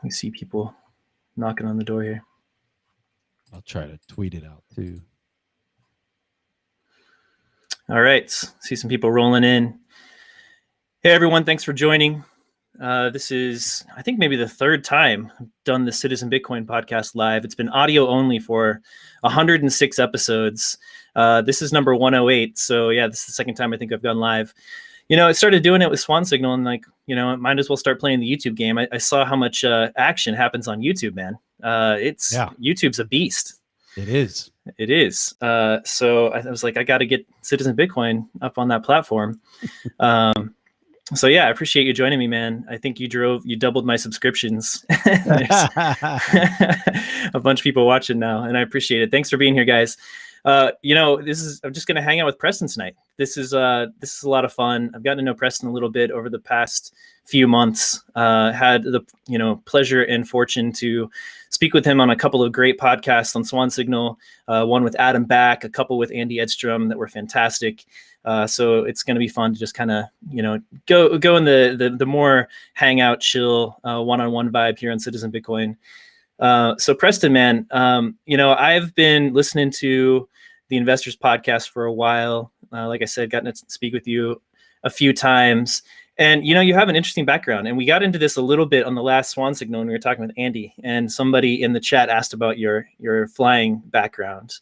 We see people knocking on the door here. I'll try to tweet it out too. All right. See some people rolling in. Hey, everyone. Thanks for joining. This is, I think, maybe the third time I've done the Citizen Bitcoin podcast live. It's been audio only for 106 episodes. This is number 108. So yeah, this is the second time I think I've gone live. I started doing it with Swan Signal and might as well start playing the YouTube game. I saw how much action happens on YouTube, man. YouTube's a beast. It is. It is. So I was like, I got to get Citizen Bitcoin up on that platform. So yeah, I appreciate you joining me, man. I think you doubled my subscriptions. There's a bunch of people watching now, and I appreciate it. Thanks for being here, guys. I'm just going to hang out with Preston tonight. This is a lot of fun. I've gotten to know Preston a little bit over the past few months. Had the pleasure and fortune to speak with him on a couple of great podcasts on Swan Signal. One with Adam Back, a couple with Andy Edstrom that were fantastic. So it's going to be fun to just kind of go in the more hangout, chill, one-on-one vibe here on Citizen Bitcoin. So Preston, man, I've been listening to the Investors Podcast for a while. Like I said, gotten to speak with you a few times, and you have an interesting background. And we got into this a little bit on the last Swan Signal when we were talking with Andy. And somebody in the chat asked about your flying background,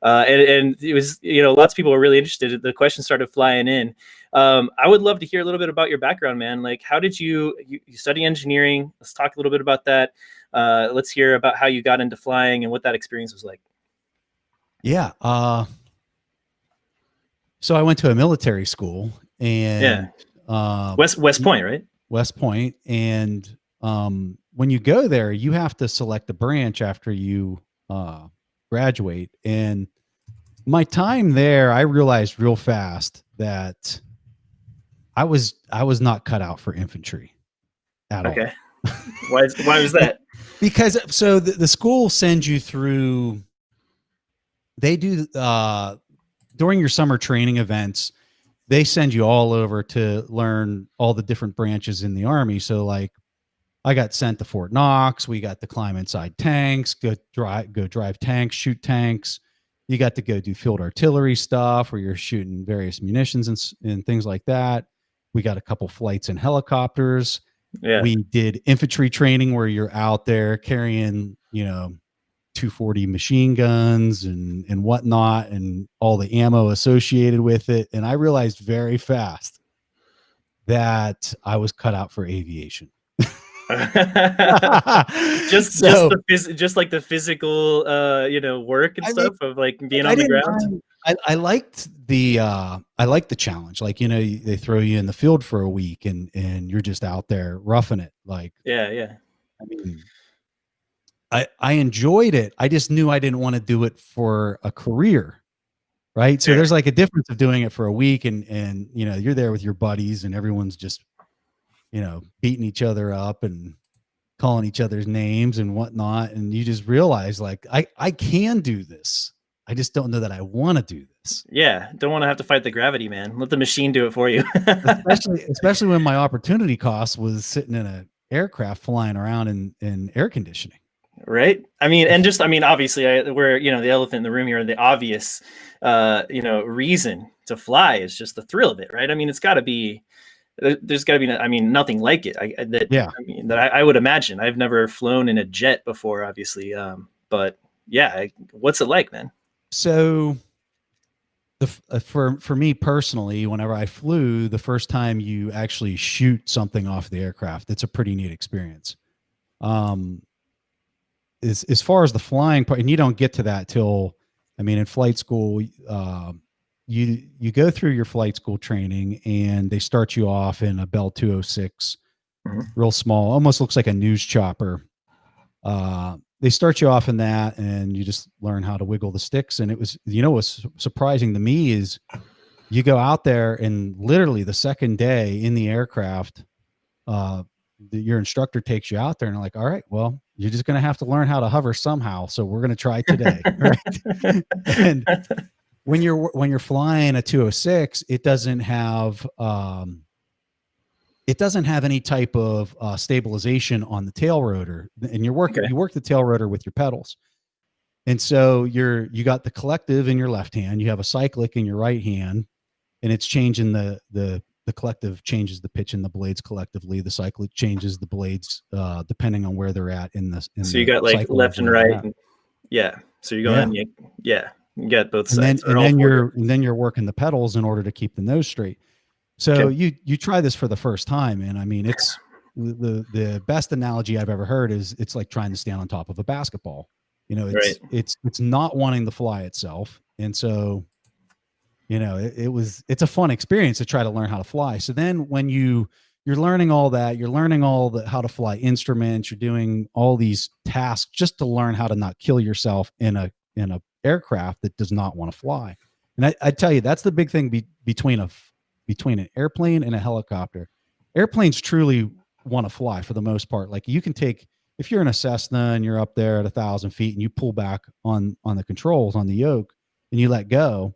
and it was lots of people were really interested. The questions started flying in. I would love to hear a little bit about your background, man. Like, how did you study engineering? Let's talk a little bit about that. Let's hear about how you got into flying and what that experience was like. Yeah. So I went to a military school, and West Point, right? West Point. And when you go there, you have to select a branch after you graduate. And my time there, I realized real fast that I was not cut out for infantry at all. Okay. Why was that? Because so the school sends you through, they do during your summer training events, they send you all over to learn all the different branches in the Army. So like I got sent to Fort Knox. We got to climb inside tanks, go drive tanks, shoot tanks. You got to go do field artillery stuff where you're shooting various munitions and things like that. We got a couple flights in helicopters. Yeah. We did infantry training where you're out there carrying, 240 machine guns and whatnot, and all the ammo associated with it. And I realized very fast that I was cut out for aviation. just like the physical, work and stuff of like being on the ground. I liked the challenge. Like, they throw you in the field for a week and you're just out there roughing it. Like, yeah. I mean, I enjoyed it. I just knew I didn't want to do it for a career. Right. So there's like a difference of doing it for a week and you're there with your buddies and everyone's just, beating each other up and calling each other's names and whatnot. And you just realize like, I can do this. I just don't know that I want to do this. Yeah. Don't want to have to fight the gravity, man. Let the machine do it for you. especially when my opportunity cost was sitting in an aircraft flying around in air conditioning. Right. Obviously we're, the elephant in the room here, the obvious, reason to fly is just the thrill of it. Right. I mean, it's gotta be, there's gotta be, nothing like it. That I would imagine. I've never flown in a jet before, obviously. But yeah, what's it like, man? So for me personally, whenever I flew, the first time you actually shoot something off the aircraft, it's a pretty neat experience. As far as the flying part, and you don't get to that till, in flight school, you go through your flight school training and they start you off in a Bell 206, real small, almost looks like a news chopper. They start you off in that and you just learn how to wiggle the sticks. And it was, what's surprising to me is you go out there and literally the second day in the aircraft, your instructor takes you out there and like, all right, well, you're just going to have to learn how to hover somehow. So we're going to try today. Right? And when you're flying a 206, it doesn't have, it doesn't have any type of stabilization on the tail rotor, and you work the tail rotor with your pedals. And so you got the collective in your left hand, you have a cyclic in your right hand, and it's changing the collective changes the pitch in the blades collectively. The cyclic changes the blades depending on where they're at in the. So you got like left and right. Yeah. So you're going, you got both sides. And then you're working the pedals in order to keep the nose straight. So you try this for the first time, and I mean, it's the best analogy I've ever heard is it's like trying to stand on top of a basketball. You know, it's not wanting to fly itself, and so, you know, it's a fun experience to try to learn how to fly. So then when you're learning all that, you're learning how to fly instruments, you're doing all these tasks just to learn how to not kill yourself in a aircraft that does not want to fly. And I tell you, that's the big thing between an airplane and a helicopter. Airplanes truly want to fly for the most part. Like you can take, if you're in a Cessna and you're up there at 1,000 feet and you pull back on the controls on the yoke and you let go,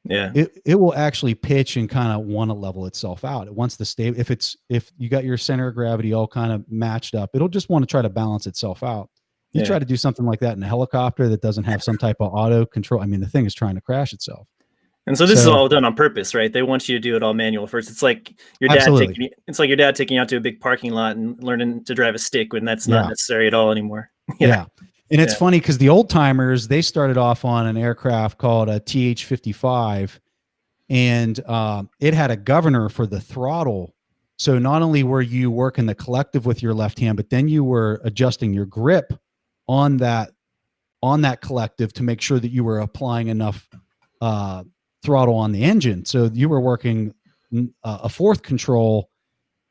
it will actually pitch and kind of want to level itself out. It wants to stay. If you got your center of gravity all kind of matched up, it'll just want to try to balance itself out. You try to do something like that in a helicopter that doesn't have some type of auto control. I mean, the thing is trying to crash itself. And so this is all done on purpose, right? They want you to do it all manual first. It's like your dad taking you out to a big parking lot and learning to drive a stick when that's not necessary at all anymore. Yeah. And it's funny because the old timers, they started off on an aircraft called a TH-55, and it had a governor for the throttle. So not only were you working the collective with your left hand, but then you were adjusting your grip on that collective to make sure that you were applying enough throttle on the engine. So you were working a fourth control.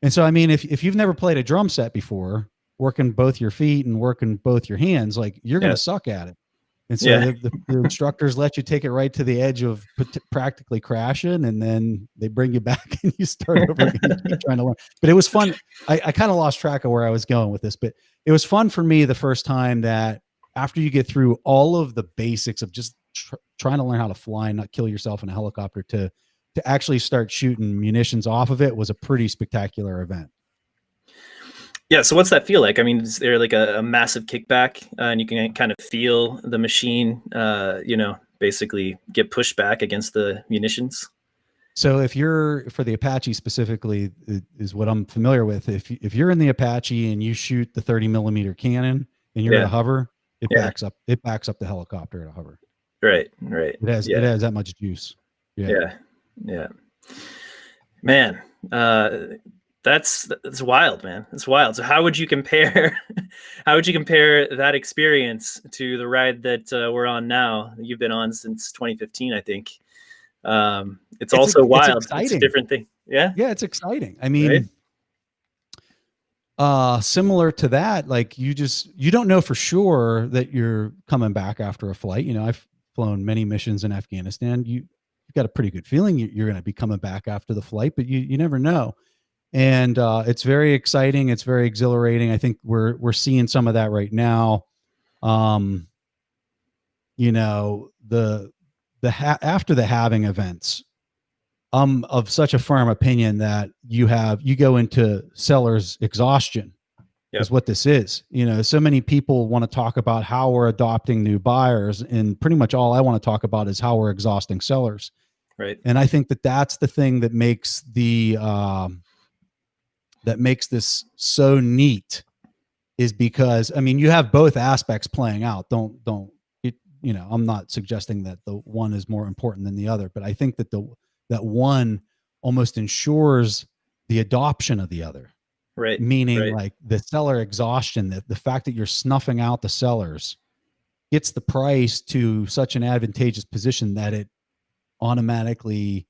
And so, I mean, if you've never played a drum set before, working both your feet and working both your hands, like you're going to suck at it. And so the instructors let you take it right to the edge of practically crashing, and then they bring you back and you start over again. You keep trying to learn. But it was fun. I kind of lost track of where I was going with this, but it was fun for me the first time that after you get through all of the basics of just trying to learn how to fly and not kill yourself in a helicopter to actually start shooting munitions off of it was a pretty spectacular event. Yeah. So what's that feel like? I mean, is there like a massive kickback and you can kind of feel the machine, basically get pushed back against the munitions? So if you're, for the Apache specifically is what I'm familiar with. If you're in the Apache and you shoot the 30 millimeter cannon and you're at a hover, it backs up the helicopter at a hover. Right. It has that much juice. Yeah. Man, that's wild, man. It's wild. So how would you compare that experience to the ride that we're on now? You've been on since 2015, I think. It's also wild. It's a different thing. Yeah. Yeah, it's exciting. I mean, similar to that, like you don't know for sure that you're coming back after a flight. You know, I've flown many missions in Afghanistan. You've got a pretty good feeling you're going to be coming back after the flight, but you never know. And it's very exciting. It's very exhilarating. I think we're seeing some of that right now. After the halving events, I'm of such a firm opinion that you go into seller's exhaustion. Is what this is. You know, so many people want to talk about how we're adopting new buyers, and pretty much all I want to talk about is how we're exhausting sellers. Right. And I think that's the thing that makes this so neat, is because, I mean, you have both aspects playing out. I'm not suggesting that the one is more important than the other, but I think that that one almost ensures the adoption of the other. Right. Meaning like the seller exhaustion, that the fact that you're snuffing out the sellers gets the price to such an advantageous position that it automatically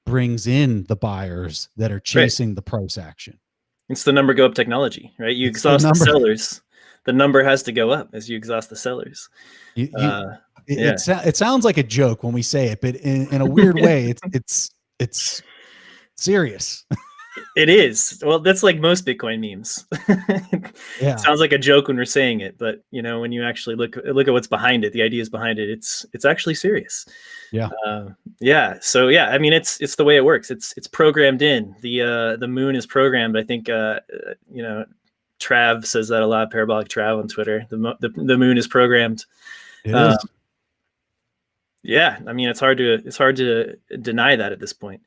brings in the buyers that are chasing the price action. It's the number go up technology, right? You exhaust the sellers, the number has to go up as you exhaust the sellers. It sounds like a joke when we say it, but in a weird way, it's serious. It is. Well, that's like most Bitcoin memes. Yeah. Sounds like a joke when we're saying it, but when you actually look at what's behind it, the ideas behind it, it's actually serious. Yeah. Yeah. So yeah, I mean, it's the way it works. It's programmed in. The moon is programmed. I think Trav says that a lot. Parabolic Trav on Twitter. The moon is programmed. It is. Yeah. I mean, it's hard to deny that at this point.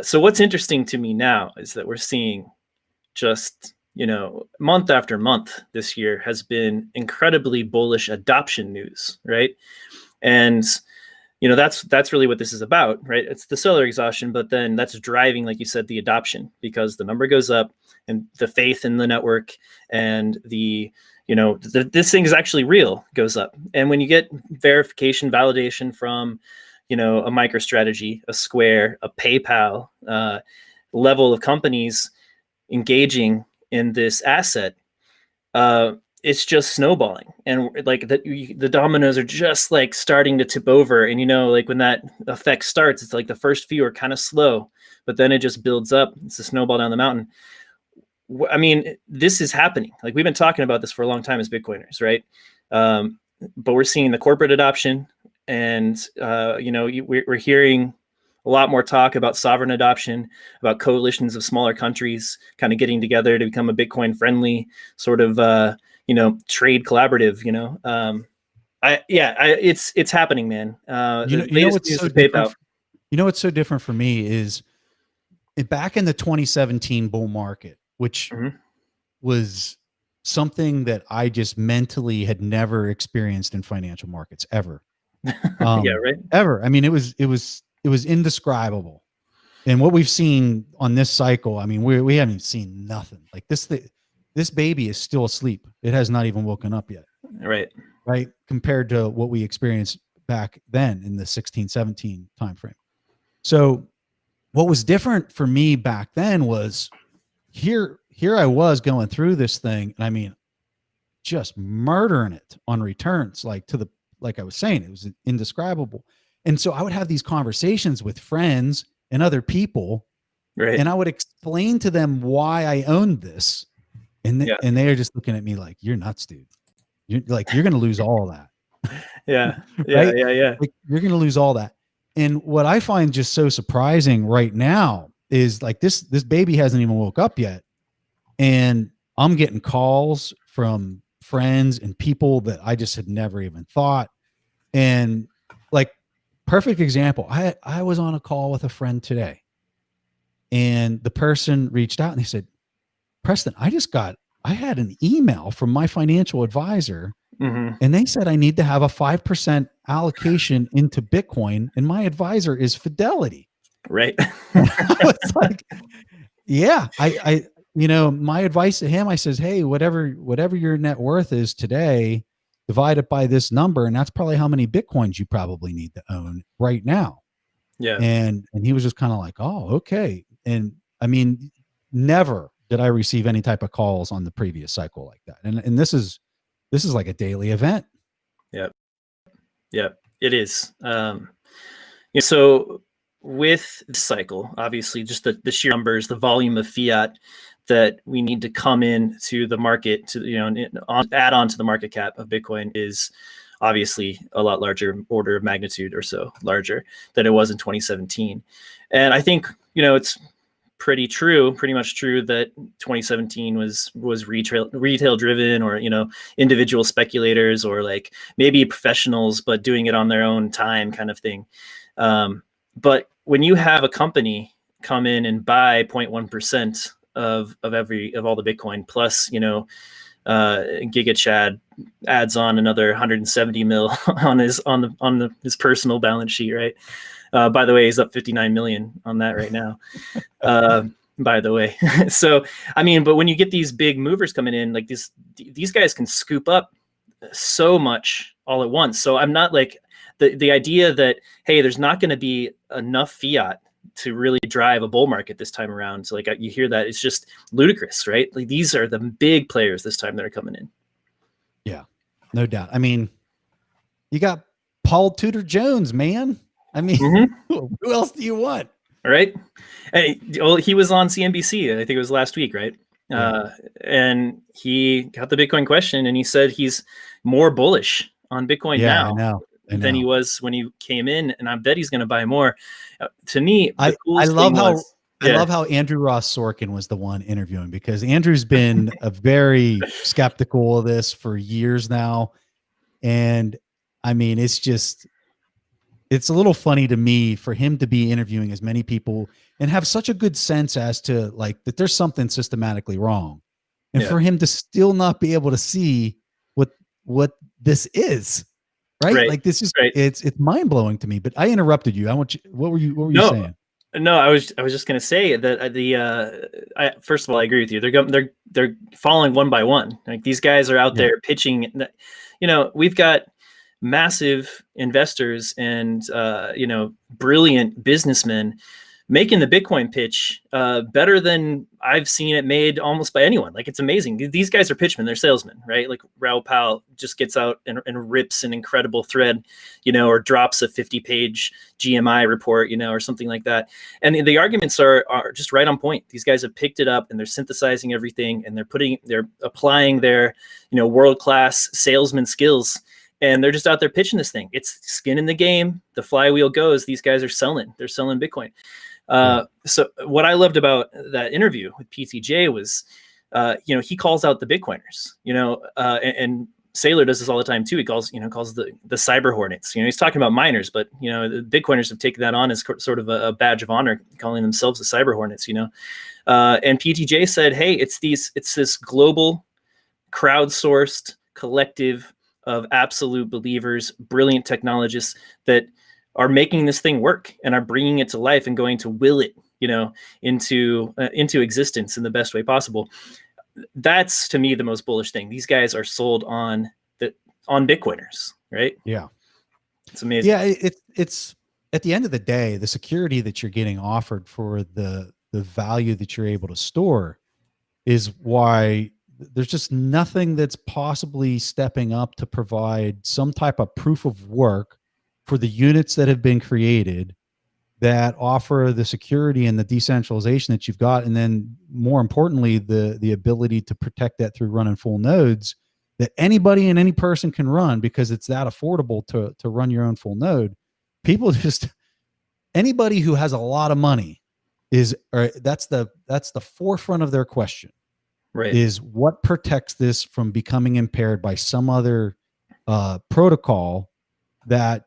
So what's interesting to me now is that we're seeing just, month after month this year has been incredibly bullish adoption news, right? And, that's really what this is about, right? It's the seller exhaustion, but then that's driving, like you said, the adoption, because the number goes up and the faith in the network and this thing is actually real goes up. And when you get verification, validation from, a MicroStrategy, a Square, a PayPal level of companies engaging in this asset, it's just snowballing, and like the dominoes are just like starting to tip over. And like when that effect starts, it's like the first few are kind of slow, but then it just builds up. It's a snowball down the mountain. I mean, this is happening. Like, we've been talking about this for a long time as Bitcoiners, right? But we're seeing the corporate adoption, and we're hearing a lot more talk about sovereign adoption, about coalitions of smaller countries kind of getting together to become a Bitcoin friendly sort of trade collaborative. It's happening, man. What's so different? What's so different for me is back in the 2017 bull market, which was something that I just mentally had never experienced in financial markets ever. Yeah, right. Ever. I mean, it was indescribable. And what we've seen on this cycle, I mean, we haven't seen nothing like this. This baby is still asleep. It has not even woken up yet. Right. Compared to what we experienced back then in the 16, 17 timeframe. So what was different for me back then was here I was going through this thing, and I mean, just murdering it on returns, like I was saying, it was indescribable. And so I would have these conversations with friends and other people, right? And I would explain to them why I owned this. And and they are just looking at me like, you're nuts, dude. You're going to lose all that. Yeah. Right? Yeah. Like, you're going to lose all that. And what I find just so surprising right now is like this baby hasn't even woke up yet. And I'm getting calls from friends and people that I just had never even thought. And like, perfect example, I was on a call with a friend today, and the person reached out and they said, Preston, I had an email from my financial advisor, and they said I need to have a 5% allocation into Bitcoin, and my advisor is Fidelity. Right. I was like, yeah, I my advice to him, I says, hey, whatever your net worth is today, divide it by this number, and that's probably how many Bitcoins you probably need to own right now. Yeah. And he was just kind of like, oh, okay. And I mean, never did I receive any type of calls on the previous cycle like that. And this is like a daily event. Yep. Yep. It is. So with the cycle, obviously just the sheer numbers, the volume of fiat that we need to come in to the market to, add on to the market cap of Bitcoin is obviously a lot larger, order of magnitude or so larger than it was in 2017. And I think, it's pretty much true that 2017 was retail driven, or, individual speculators, or like maybe professionals, but doing it on their own time kind of thing. But when you have a company come in and buy 0.1% of all the Bitcoin, plus, Giga Chad adds on another 170 mil on his personal balance sheet, right? By the way, he's up 59 million on that right now. By the way. So, I mean, but when you get these big movers coming in, like these guys can scoop up so much all at once. So I'm not like the idea that, hey, there's not going to be enough fiat to really drive a bull market this time around. So like you hear that, it's just ludicrous, right? Like these are the big players this time that are coming in. Yeah, no doubt. I mean, you got Paul Tudor Jones, man. I mean, who else do you want? right? Well, he was on CNBC. I think it was last week, right? And he got the Bitcoin question, and he said he's more bullish on Bitcoin now than he was when he came in, and I bet he's going to buy more. To me, the coolest thing was, I love how Andrew Ross Sorkin was the one interviewing, because Andrew's been a very skeptical of this for years now. And I mean, it's a little funny to me for him to be interviewing as many people and have such a good sense as to like that there's something systematically wrong. And for him to still not be able to see what this is, right? Like this is, it's mind blowing to me, but I interrupted you. What were you saying? No, I was just going to say that first of all, I agree with you. They're falling one by one. Like these guys are out there pitching. We've got massive investors and brilliant businessmen making the Bitcoin pitch better than I've seen it made almost by anyone. Like it's amazing. These guys are pitchmen, they're salesmen, right? Like Raoul Pal just gets out and rips an incredible thread, or drops a 50-page GMI report, or something like that. And the arguments are just right on point. These guys have picked it up and they're synthesizing everything, and they're applying their, world-class salesman skills. And they're just out there pitching this thing. It's skin in the game. The flywheel goes. These guys are selling. They're selling Bitcoin. So what I loved about that interview with PTJ was, he calls out the Bitcoiners, and Saylor does this all the time too. He calls the cyber hornets. He's talking about miners, but the Bitcoiners have taken that on as sort of a badge of honor, calling themselves the cyber hornets. And PTJ said, hey, it's this global, crowdsourced collective of absolute believers, brilliant technologists that are making this thing work and are bringing it to life and going to will it, into existence in the best way possible. That's to me the most bullish thing. These guys are sold on Bitcoiners, right? Yeah, it's amazing. Yeah, it's at the end of the day, the security that you're getting offered for the value that you're able to store is why there's just nothing that's possibly stepping up to provide some type of proof of work for the units that have been created that offer the security and the decentralization that you've got. And then more importantly, the ability to protect that through running full nodes that anybody and any person can run, because it's that affordable to run your own full node. People anybody who has a lot of money that's the forefront of their question. Right. Is what protects this from becoming impaired by some other protocol that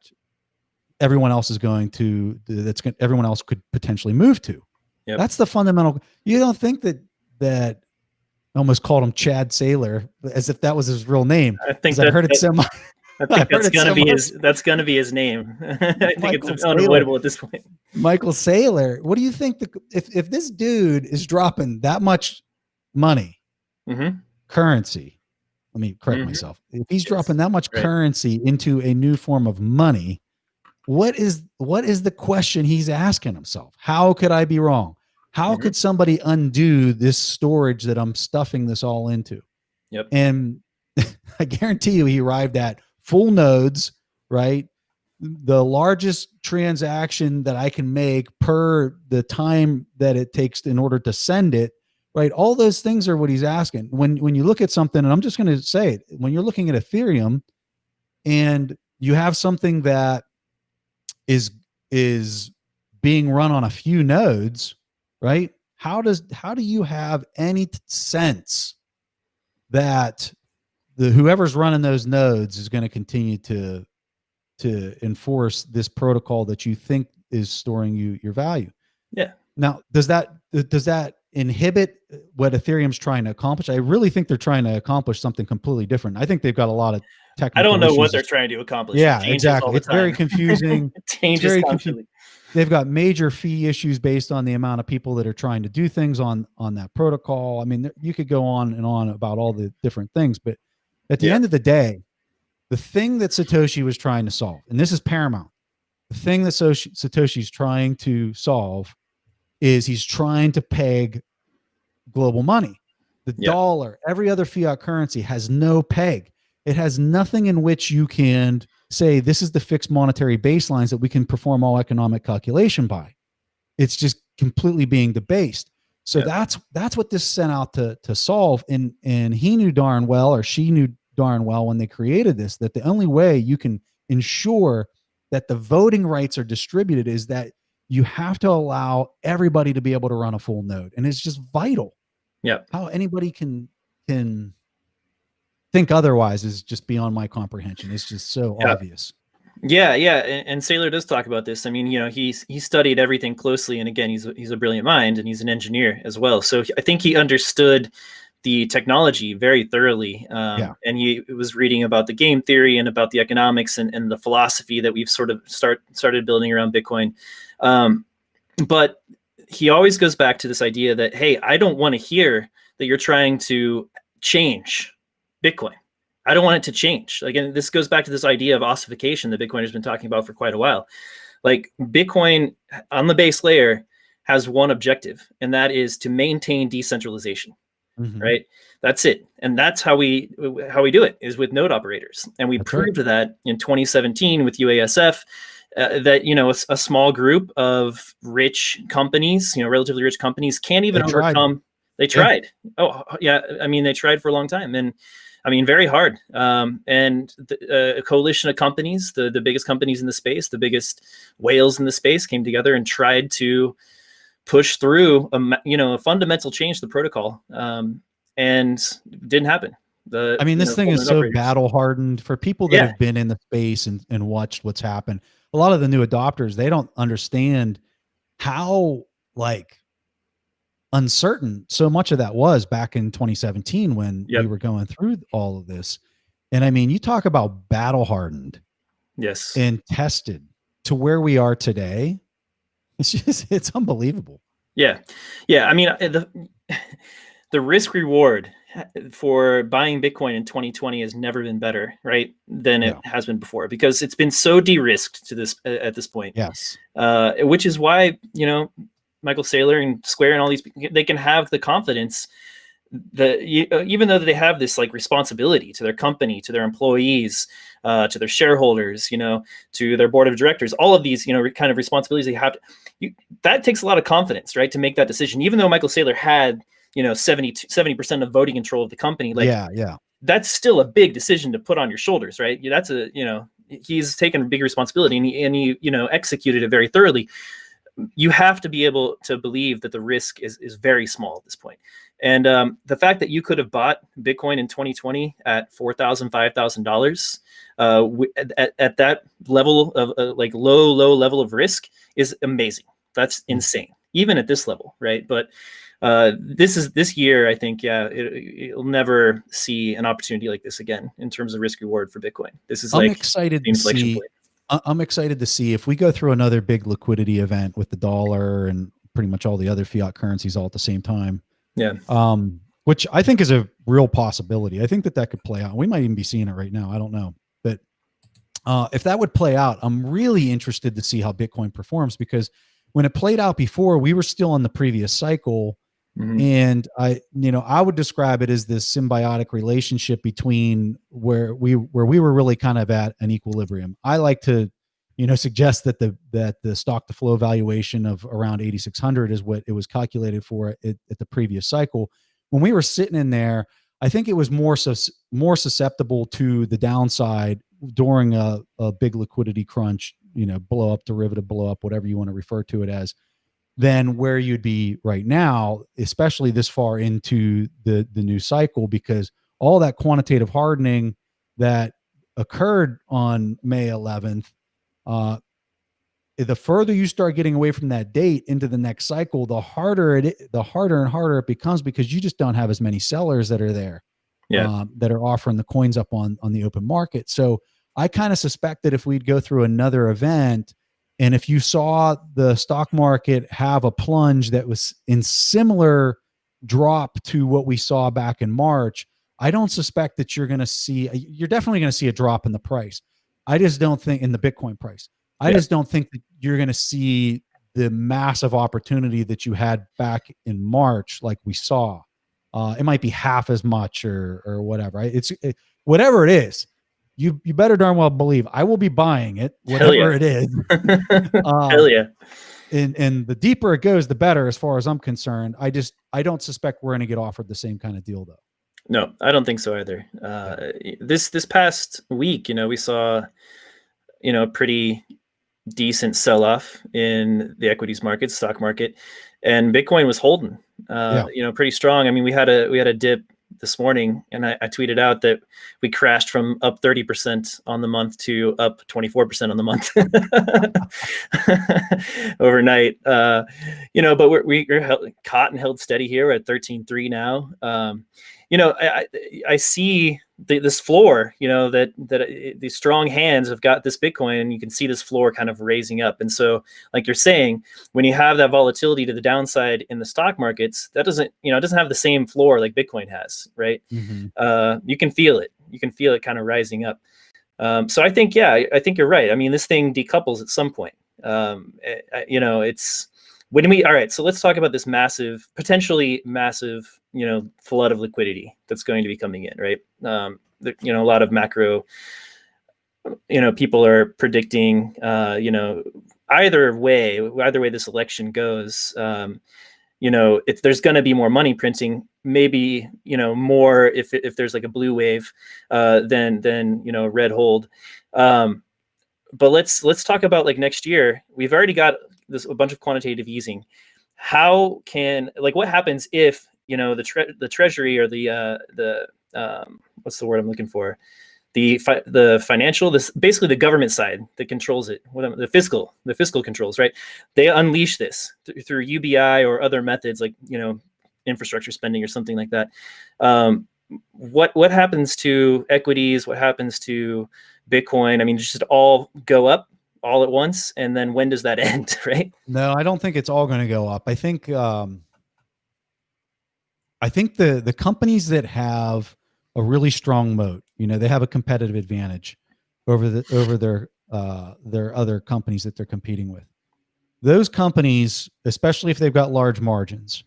everyone else is everyone else could potentially move to. Yep. That's the fundamental. You don't think that I almost called him Chad Saylor as if that was his real name. I think I've heard it so much. I think that's gonna be his name. I think it's unavoidable at this point. Michael Saylor. What do you think if this dude is dropping that much money, currency, let me correct myself. If he's dropping that much currency into a new form of money, what is the question he's asking himself? How could I be wrong? How could somebody undo this storage that I'm stuffing this all into? Yep. And I guarantee you he arrived at full nodes, right? The largest transaction that I can make per the time that it takes in order to send it, right? All those things are what he's asking. When you look at something, and I'm just going to say it, when you're looking at Ethereum and you have something that is being run on a few nodes, right? How do you have any sense that whoever's running those nodes is going to continue to enforce this protocol that you think is storing your value? Yeah. Now, does that inhibit what Ethereum's trying to accomplish? I really think they're trying to accomplish something completely different. I think they've got a lot of technical I don't know issues. what they're trying to accomplish. Yeah, exactly. It's very confusing. It changes constantly. They've got major fee issues based on the amount of people that are trying to do things on that protocol. I mean, you could go on and on about all the different things, but at the end of the day, the thing that Satoshi was trying to solve, and this is paramount, the thing that Satoshi's trying to solve is he's trying to peg global money. The dollar, every other fiat currency has no peg. It has nothing in which you can say this is the fixed monetary baselines that we can perform all economic calculation by. It's just completely being debased. So Yeah. that's what this sent out to solve. And he knew darn well, or she knew darn well when they created this, that the only way you can ensure that the voting rights are distributed is that you have to allow everybody to be able to run a full node. And it's just vital. Yeah. How anybody can think otherwise is just beyond my comprehension. It's just so obvious. Yeah, yeah, and Saylor does talk about this. I mean, you know, he studied everything closely, and again, he's a brilliant mind, and he's an engineer as well. So I think he understood the technology very thoroughly. And he was reading about the game theory and about the economics and the philosophy that we've sort of started building around Bitcoin. But he always goes back to this idea that, hey, I don't want to hear that you're trying to change Bitcoin. I don't want it to change. Like, and this goes back to this idea of ossification that Bitcoin has been talking about for quite a while. Like, Bitcoin on the base layer has one objective, and that is to maintain decentralization. Right? That's it. And that's how we do it, is with node operators. And we proved that in 2017 with UASF, that, you know, a small group of rich companies, you know, relatively rich companies can't even overcome. They tried. Oh, yeah. I mean, they tried for a long time. And I mean, very hard. And a coalition of companies, the biggest companies in the space, the biggest whales in the space, came together and tried to push through a fundamental change to the protocol, and didn't happen. This thing is so battle hardened for people that have been in the space and watched what's happened. A lot of the new adopters, they don't understand how uncertain so much of that was back in 2017 when we were going through all of this. And I mean, you talk about battle hardened, and tested to where we are today. It's unbelievable. Yeah. Yeah. I mean, the risk reward for buying Bitcoin in 2020 has never been better, right, than it has been before, because it's been so de-risked to this at this point. Yes. Which is why, you know, Michael Saylor and Square and all these, they can have the confidence that even though they have this like responsibility to their company, to their employees, to their shareholders, you know, to their board of directors, all of these, you know, kind of responsibilities they have to, that takes a lot of confidence, right, to make that decision. Even though Michael Saylor had, you know, 70% of voting control of the company, like, that's still a big decision to put on your shoulders, right? That's a, you know, he's taken a big responsibility, and he you know, executed it very thoroughly. You have to be able to believe that the risk is very small at this point. And the fact that you could have bought Bitcoin in 2020 at $4,000, $5,000 at that level of like low level of risk is amazing. That's insane, even at this level, right? But this year, I think, it'll never see an opportunity like this again in terms of risk reward for Bitcoin. This is like I'm excited to see if we go through another big liquidity event with the dollar and pretty much all the other fiat currencies all at the same time. Yeah. Which I think is a real possibility. I think that could play out. We might even be seeing it right now. I don't know. But if that would play out, I'm really interested to see how Bitcoin performs, because when it played out before, we were still in the previous cycle. And I would describe it as this symbiotic relationship between where we were really kind of at an equilibrium. I like to, suggest that the stock to flow valuation of around 8,600 is what it was calculated for at the previous cycle. When we were sitting in there, I think it was more susceptible to the downside during a big liquidity crunch, blow up, derivative blow up, whatever you want to refer to it as, than where you'd be right now, especially this far into the new cycle, because all that quantitative hardening that occurred on May 11th, the further you start getting away from that date into the next cycle, the harder and harder it becomes, because you just don't have as many sellers that are there, that are offering the coins up on the open market. So I kind of suspect that if we'd go through another event, and if you saw the stock market have a plunge that was in similar drop to what we saw back in March, I don't suspect that you're definitely going to see a drop in the price. I just don't think in the Bitcoin price. I just don't think that you're going to see the massive opportunity that you had back in March, like we saw. It might be half as much or whatever. Whatever it is. You better darn well believe I will be buying it, whatever it is. Hell yeah. and the deeper it goes, the better, as far as I'm concerned. I don't suspect we're going to get offered the same kind of deal though. No, I don't think so either. This past week, we saw, a pretty decent sell-off in the equities market, stock market, and Bitcoin was holding, pretty strong. I mean, we had a dip this morning, and I tweeted out that we crashed from up 30% on the month to up 24% on the month overnight. But we're caught and held steady here. We're at 13.3 now. I see this floor, that these strong hands have got this Bitcoin, and you can see this floor kind of raising up. And so, like you're saying, when you have that volatility to the downside in the stock markets, that doesn't have the same floor like Bitcoin has, right? Mm-hmm. You can feel it. You can feel it kind of rising up. So I think you're right. I mean, this thing decouples at some point. It's when all right, so let's talk about this potentially massive, flood of liquidity that's going to be coming in, right? A lot of macro, people are predicting, either way this election goes, there's going to be more money printing, maybe, more if there's like a blue wave, than red hold. But let's talk about like next year. We've already got a bunch of quantitative easing. What happens if, the treasury or the what's the word I'm looking for? The financial, basically the government side that controls it, the fiscal controls, right? They unleash this through UBI or other methods like, infrastructure spending or something like that. What happens to equities? What happens to Bitcoin? I mean, just all go up all at once, and then when does that end, right? No, I don't think it's all going to go up. I think the companies that have a really strong moat, they have a competitive advantage over their other companies that they're competing with. Those companies, especially if they've got large margins,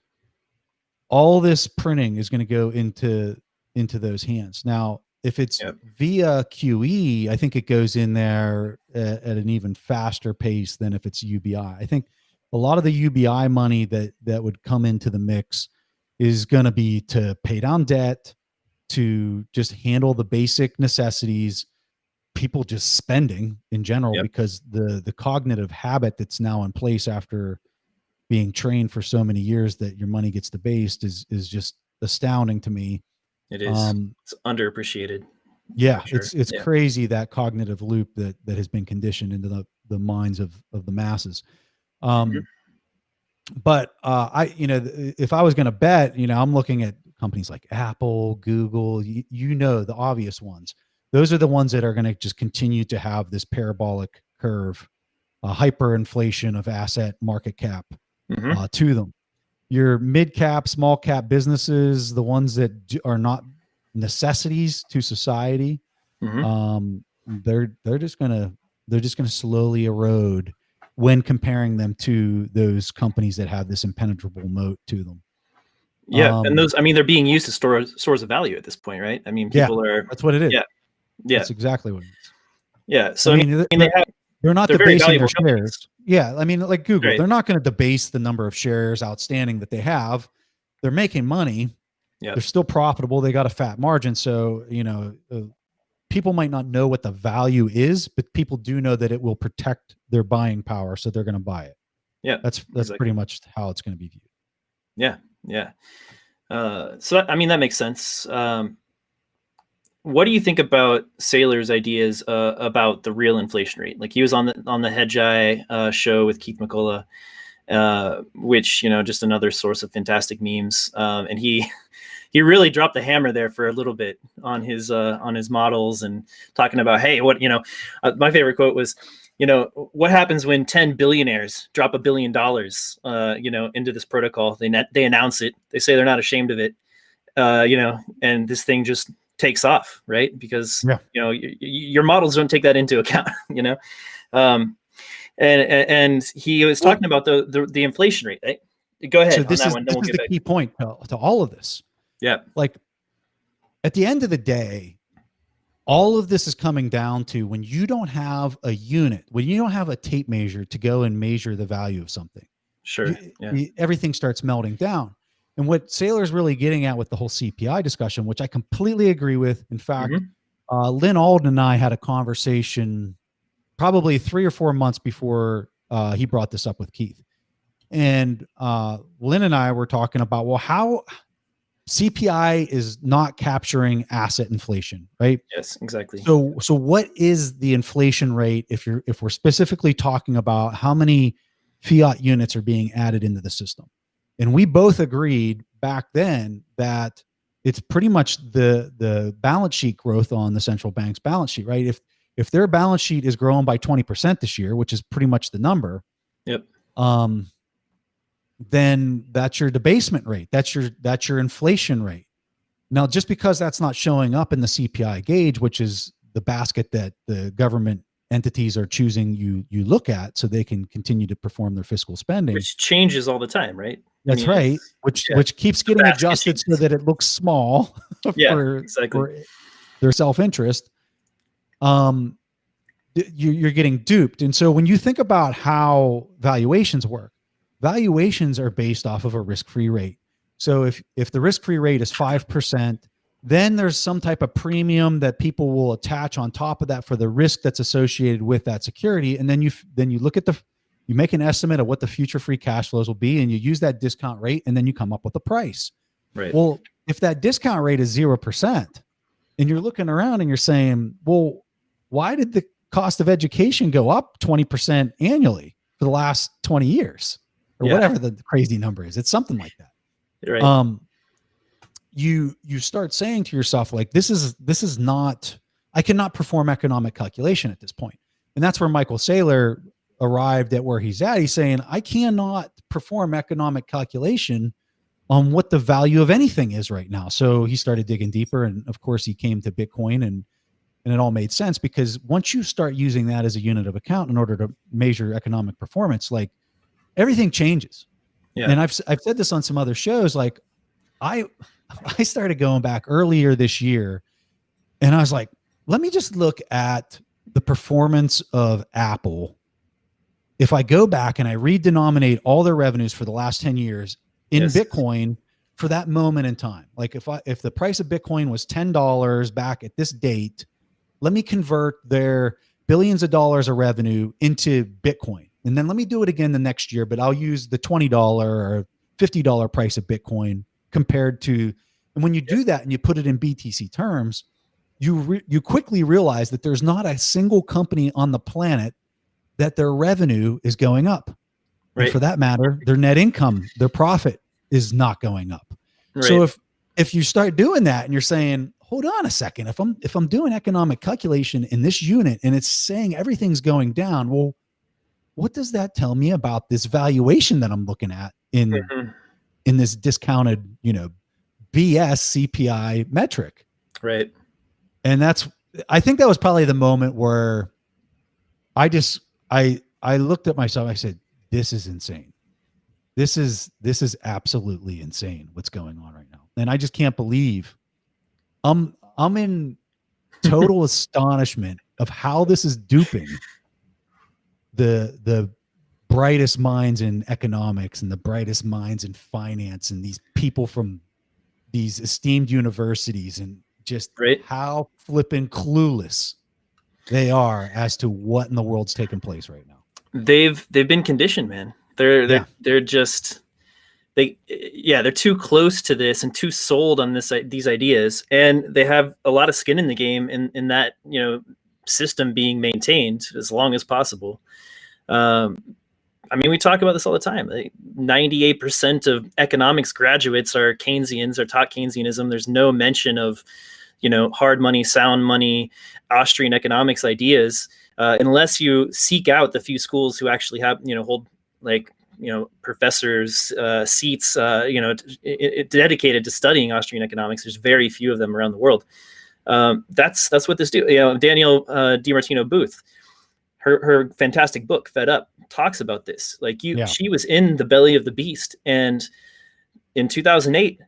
all this printing is going to go into those hands. Now, if it's via QE, I think it goes in there at an even faster pace than if it's UBI. I think a lot of the UBI money that would come into the mix is going to be to pay down debt, to just handle the basic necessities, people just spending in general, because the cognitive habit that's now in place after being trained for so many years that your money gets debased is just astounding to me. It is. It's underappreciated. Yeah, sure. It's crazy, that cognitive loop that has been conditioned into the minds of the masses. But if I was going to bet, I'm looking at companies like Apple, Google, the obvious ones. Those are the ones that are going to just continue to have this parabolic curve, hyperinflation of asset market cap to them. Your mid cap, small cap businesses, the ones that are not necessities to society, they're just gonna slowly erode when comparing them to those companies that have this impenetrable moat to them. Yeah, and those, I mean, they're being used as stores of value at this point, right? I mean, people are. That's what it is. Yeah, that's exactly what it is. Yeah, so they're not debasing their shares. Companies. Yeah, I mean, like Google, right. They're not going to debase the number of shares outstanding that they have. They're making money. Yeah, they're still profitable. They got a fat margin. So, people might not know what the value is, but people do know that it will protect their buying power. So they're going to buy it. Yeah, that's exactly. Pretty much how it's going to be viewed. Yeah. Yeah. So, I mean, that makes sense. What do you think about Saylor's ideas about the real inflation rate? Like, he was on the Hedge Eye show with Keith McCullough, which, just another source of fantastic memes. And he really dropped the hammer there for a little bit on his models, and talking about, hey, what, my favorite quote was, what happens when 10 billionaires drop $1 billion, into this protocol? They announce it. They say they're not ashamed of it, and this thing just takes off, right? Because, your models don't take that into account, and he was talking about the inflation rate, right? Go ahead. So this is the key point to all of this. Yeah. Like, at the end of the day, all of this is coming down to when you don't have a unit, when you don't have a tape measure to go and measure the value of something. Sure. Everything starts melting down. And what Saylor's really getting at with the whole CPI discussion, which I completely agree with. In fact, Lynn Alden and I had a conversation probably 3 or 4 months before he brought this up with Keith. And Lynn and I were talking about, well, how CPI is not capturing asset inflation, right? Yes, exactly. So what is the inflation rate if we're specifically talking about how many fiat units are being added into the system? And we both agreed back then that it's pretty much the balance sheet growth on the central bank's balance sheet, right? If their balance sheet is growing by 20% this year, which is pretty much the number, yep. Then that's your debasement rate. That's your inflation rate. Now, just because that's not showing up in the CPI gauge, which is the basket that the government entities are choosing you look at so they can continue to perform their fiscal spending. Which changes all the time, right? That's right. Which keeps getting adjusted so that it looks small for their self-interest. You're getting duped. And so when you think about how valuations work, valuations are based off of a risk-free rate. So if the risk-free rate is 5%, then there's some type of premium that people will attach on top of that for the risk that's associated with that security. And then you look at you make an estimate of what the future free cash flows will be, and you use that discount rate, and then you come up with a price. Right. Well, if that discount rate is 0%, and you're looking around and you're saying, well, why did the cost of education go up 20% annually for the last 20 years? Or whatever the crazy number is. It's something like that. Right. You start saying to yourself, like, this is not, I cannot perform economic calculation at this point. And that's where Michael Saylor arrived at where he's at. He's saying, I cannot perform economic calculation on what the value of anything is right now. So he started digging deeper. And of course he came to Bitcoin, and it all made sense, because once you start using that as a unit of account in order to measure economic performance, like, everything changes. Yeah. And I've said this on some other shows. Like I started going back earlier this year, and I was like, let me just look at the performance of Apple. If I go back and I redenominate all their revenues for the last 10 years in Bitcoin for that moment in time, like if the price of Bitcoin was $10 back at this date, let me convert their billions of dollars of revenue into Bitcoin. And then let me do it again the next year, but I'll use the $20 or $50 price of Bitcoin compared to, and when you do that and you put it in BTC terms, you quickly realize that there's not a single company on the planet that their revenue is going up. Right. And for that matter, their net income, their profit is not going up. Right. So if you start doing that and you're saying, hold on a second, if I'm doing economic calculation in this unit and it's saying everything's going down, well, what does that tell me about this valuation that I'm looking at in this discounted, BS CPI metric? Right. And I think that was probably the moment where I looked at myself. I said, this is insane. This is absolutely insane what's going on right now. And I just can't believe I'm in total astonishment of how this is duping the brightest minds in economics and the brightest minds in finance and these people from these esteemed universities, and just how flippin' clueless they are as to what in the world's taking place right now. They've been conditioned, man. They're too close to this and too sold on these ideas, and they have a lot of skin in the game in that system being maintained as long as possible. We talk about this all the time. 98% of economics graduates are Keynesians, are taught Keynesianism. There's no mention of, hard money, sound money, Austrian economics ideas, unless you seek out the few schools who actually have, hold professors' seats, dedicated to studying Austrian economics. There's very few of them around the world. That's what this do. Danielle DiMartino Booth, her fantastic book, Fed Up, talks about this. She was in the belly of the beast. And in 2008,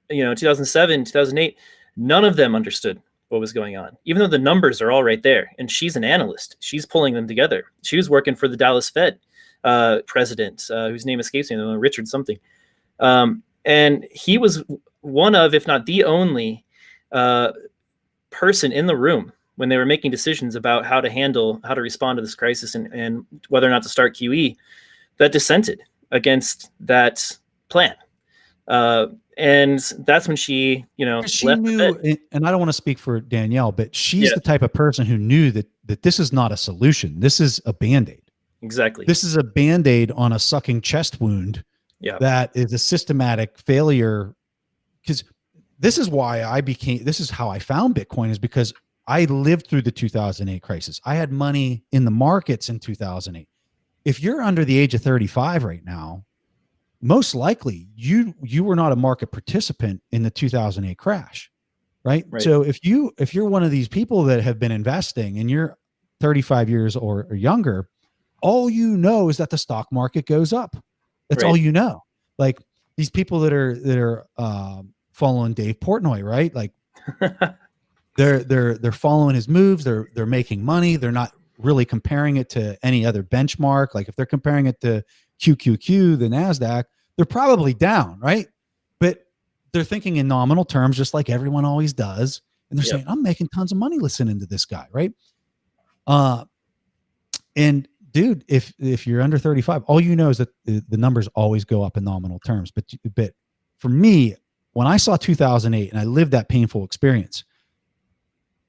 2007, 2008, none of them understood what was going on, even though the numbers are all right there. And she's an analyst. She's pulling them together. She was working for the Dallas Fed president, whose name escapes me, Richard something. And he was one of, if not the only person in the room when they were making decisions about how to respond to this crisis and whether or not to start QE, that dissented against that plan. And that's when she she left knew, and I don't want to speak for Danielle, but she's the type of person who knew that this is not a solution. This is a Band-Aid. Exactly. This is a Band-Aid on a sucking chest wound. Yeah. That is a systematic failure. Because this is why this is how I found Bitcoin, is because I lived through the 2008 crisis. I had money in the markets in 2008. If you're under the age of 35 right now, most likely you were not a market participant in the 2008 crash, right? So if you're one of these people that have been investing and you're 35 years or younger, all you know is that the stock market goes up. That's all you know. Like these people that are following Dave Portnoy, right? Like they're following his moves. They're making money. They're not really comparing it to any other benchmark. Like if they're comparing it to QQQ, the NASDAQ, they're probably down, right? But they're thinking in nominal terms, just like everyone always does. And they're saying, I'm making tons of money listening to this guy, right? And dude, if you're under 35, all you know is that the numbers always go up in nominal terms. But for me, when I saw 2008 and I lived that painful experience,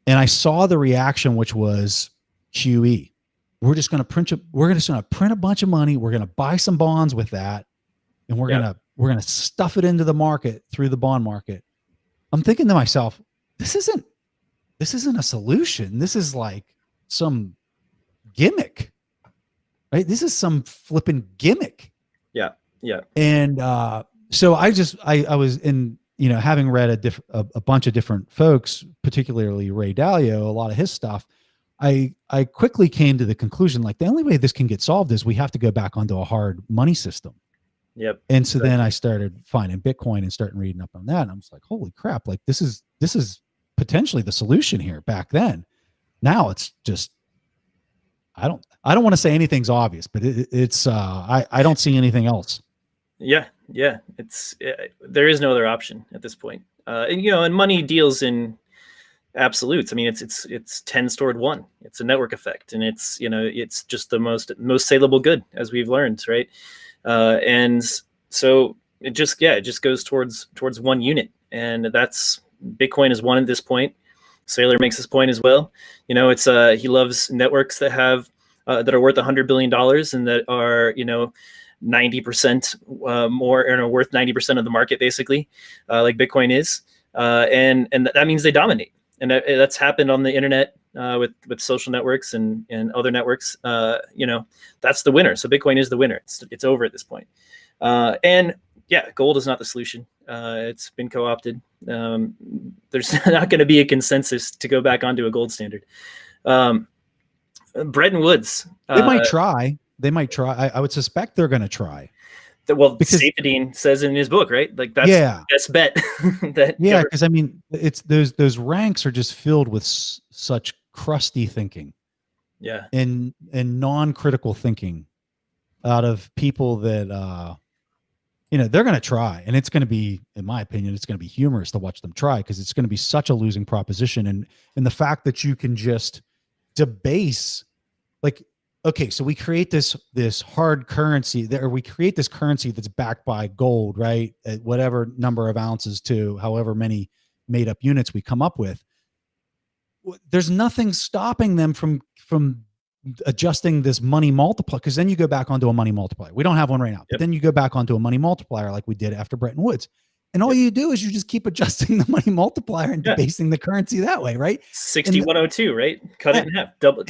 and I saw the reaction, which was QE. We're just going to print a bunch of money. We're going to buy some bonds with that, and we're going to stuff it into the market through the bond market. I'm thinking to myself, this isn't a solution. This is like some gimmick, right? This is some flipping gimmick. Yeah. Yeah. And so I was in, having read a bunch of different folks, particularly Ray Dalio, a lot of his stuff, I quickly came to the conclusion, like the only way this can get solved is we have to go back onto a hard money system. Yep. And so then I started finding Bitcoin and starting reading up on that. And I was like, holy crap, like this is potentially the solution here back then. Now it's just, I don't want to say anything's obvious, but I don't see anything else. Yeah. Yeah. There is no other option at this point. And money deals in absolutes. I mean, it's 10 stored 1. It's a network effect, and it's just the most saleable good, as we've learned, right? And so it just goes towards one unit, and that's Bitcoin is one at this point. Saylor makes this point as well. He loves networks that have that are worth $100 billion and that are 90% more, worth 90% of the market, basically, like Bitcoin is, and that means they dominate. And that's happened on the internet with social networks and other networks. That's the winner. So Bitcoin is the winner. It's over at this point. And yeah, gold is not the solution. It's been co-opted. There's not going to be a consensus to go back onto a gold standard. Bretton Woods. They might try. I would suspect they're going to try. Well, because Sapedine says in his book, right? Like that's the best bet. Because I mean, it's those ranks are just filled with such crusty thinking, and non-critical thinking out of people that they're going to try, and it's going to be, in my opinion, it's going to be humorous to watch them try, because it's going to be such a losing proposition, and the fact that you can just debase, like, okay, so we create this hard currency or we create this currency that's backed by gold, right? At whatever number of ounces to however many made up units we come up with. There's nothing stopping them from adjusting this money multiplier, because then you go back onto a money multiplier. We don't have one right now, but then you go back onto a money multiplier like we did after Bretton Woods. And all you do is you just keep adjusting the money multiplier and debasing the currency that way, right? 6102, right? Cut it in half, double.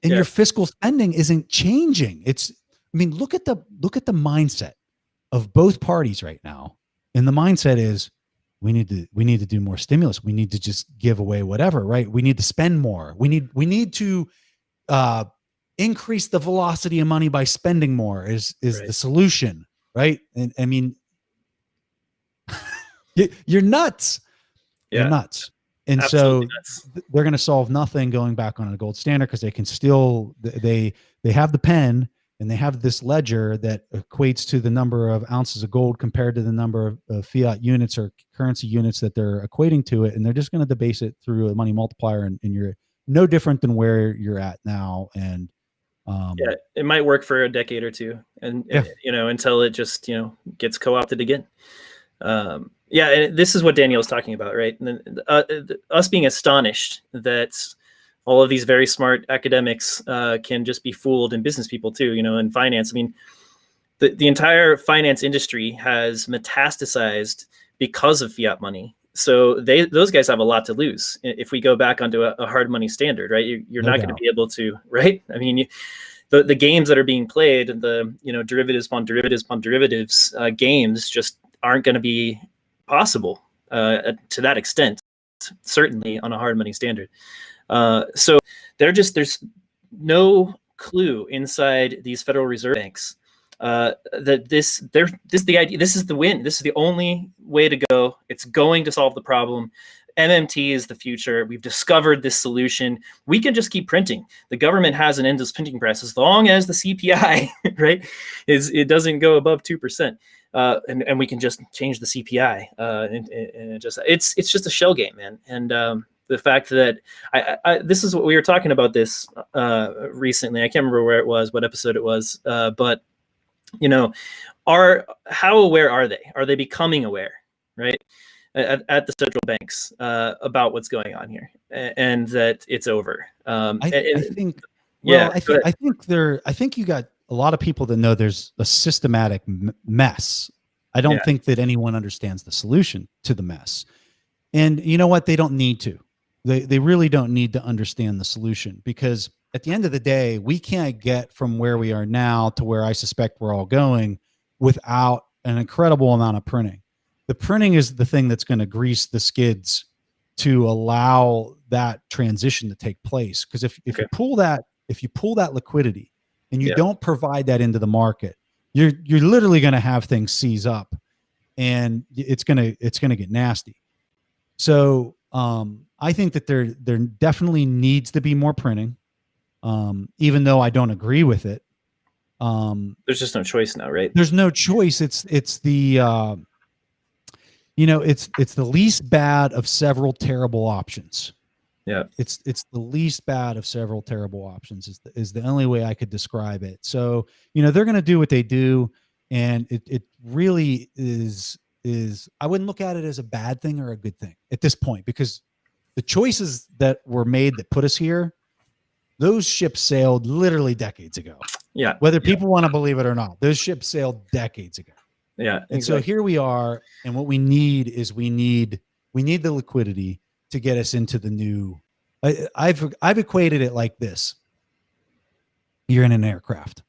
And your fiscal spending isn't changing. Look at the mindset of both parties right now. And the mindset is we need to do more stimulus. We need to just give away whatever, right? We need to spend more. We need to increase the velocity of money by spending more is the solution, right? And I mean, you're nuts. You're nuts. And Absolutely so nuts. they're going to solve nothing going back on a gold standard because they can still, they have the pen and they have this ledger that equates to the number of ounces of gold compared to the number of fiat units or currency units that they're equating to it. And they're just going to debase it through a money multiplier, and you're no different than where you're at now. And yeah, it might work for a decade or two, and yeah. Until it just gets co-opted again. Yeah, and this is what Danielle's talking about, right? And us being astonished that all of these very smart academics can just be fooled, and business people too, in finance. I mean, the entire finance industry has metastasized because of fiat money. So those guys have a lot to lose if we go back onto a hard money standard, right? You're No not doubt. going to be able to, right? I mean, the games that are being played, the derivatives upon derivatives upon derivatives games just aren't going to be possible to that extent, certainly on a hard money standard. So there's no clue inside these Federal Reserve banks that this is the idea. This is the win. This is the only way to go. It's going to solve the problem. MMT is the future. We've discovered this solution. We can just keep printing. The government has an endless printing press as long as the CPI, right, it doesn't go above 2%. And we can just change the CPI, and it's just a shell game, man. And the fact that this is what we were talking about this recently. I can't remember where it was, what episode it was, but how aware are they? Are they becoming aware, right, at the central banks about what's going on here, and that it's over? I think you got a lot of people that know there's a systematic mess. I don't think that anyone understands the solution to the mess. And you know what? They don't need to. They really don't need to understand the solution, because at the end of the day, we can't get from where we are now to where I suspect we're all going without an incredible amount of printing. The printing is the thing that's going to grease the skids to allow that transition to take place. Because if you pull that liquidity and you don't provide that into the market, you're literally going to have things seize up, and it's going to get nasty. So I think that there definitely needs to be more printing, even though I don't agree with it. There's just no choice now, right? There's no choice. It's the it's the least bad of several terrible options. Yeah, it's the least bad of several terrible options is the only way I could describe it. So they're going to do what they do, and it really is I wouldn't look at it as a bad thing or a good thing at this point, because the choices that were made that put us here, those ships sailed literally decades ago. Yeah, whether people want to believe it or not, those ships sailed decades ago. Yeah, and so here we are, and what we need is we need the liquidity to get us into the new. I've equated it like this: you're in an aircraft.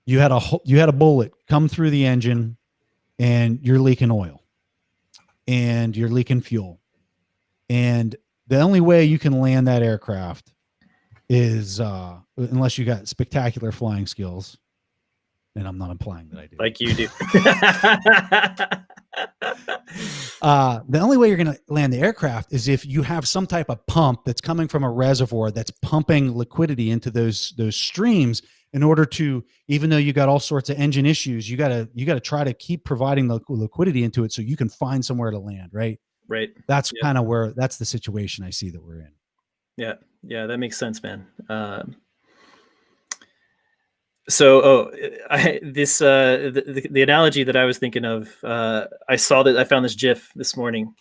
You had a bullet come through the engine, and you're leaking oil, and you're leaking fuel, and the only way you can land that aircraft is unless you got spectacular flying skills. And I'm not implying that I do. Like you do. The only way you're going to land the aircraft is if you have some type of pump that's coming from a reservoir that's pumping liquidity into those streams, in order to, even though you got all sorts of engine issues, you got to try to keep providing the liquidity into it so you can find somewhere to land, right? Right. That's kind of that's the situation I see that we're in. Yeah. Yeah, that makes sense, man. So, the analogy that I was thinking of, I found this GIF this morning.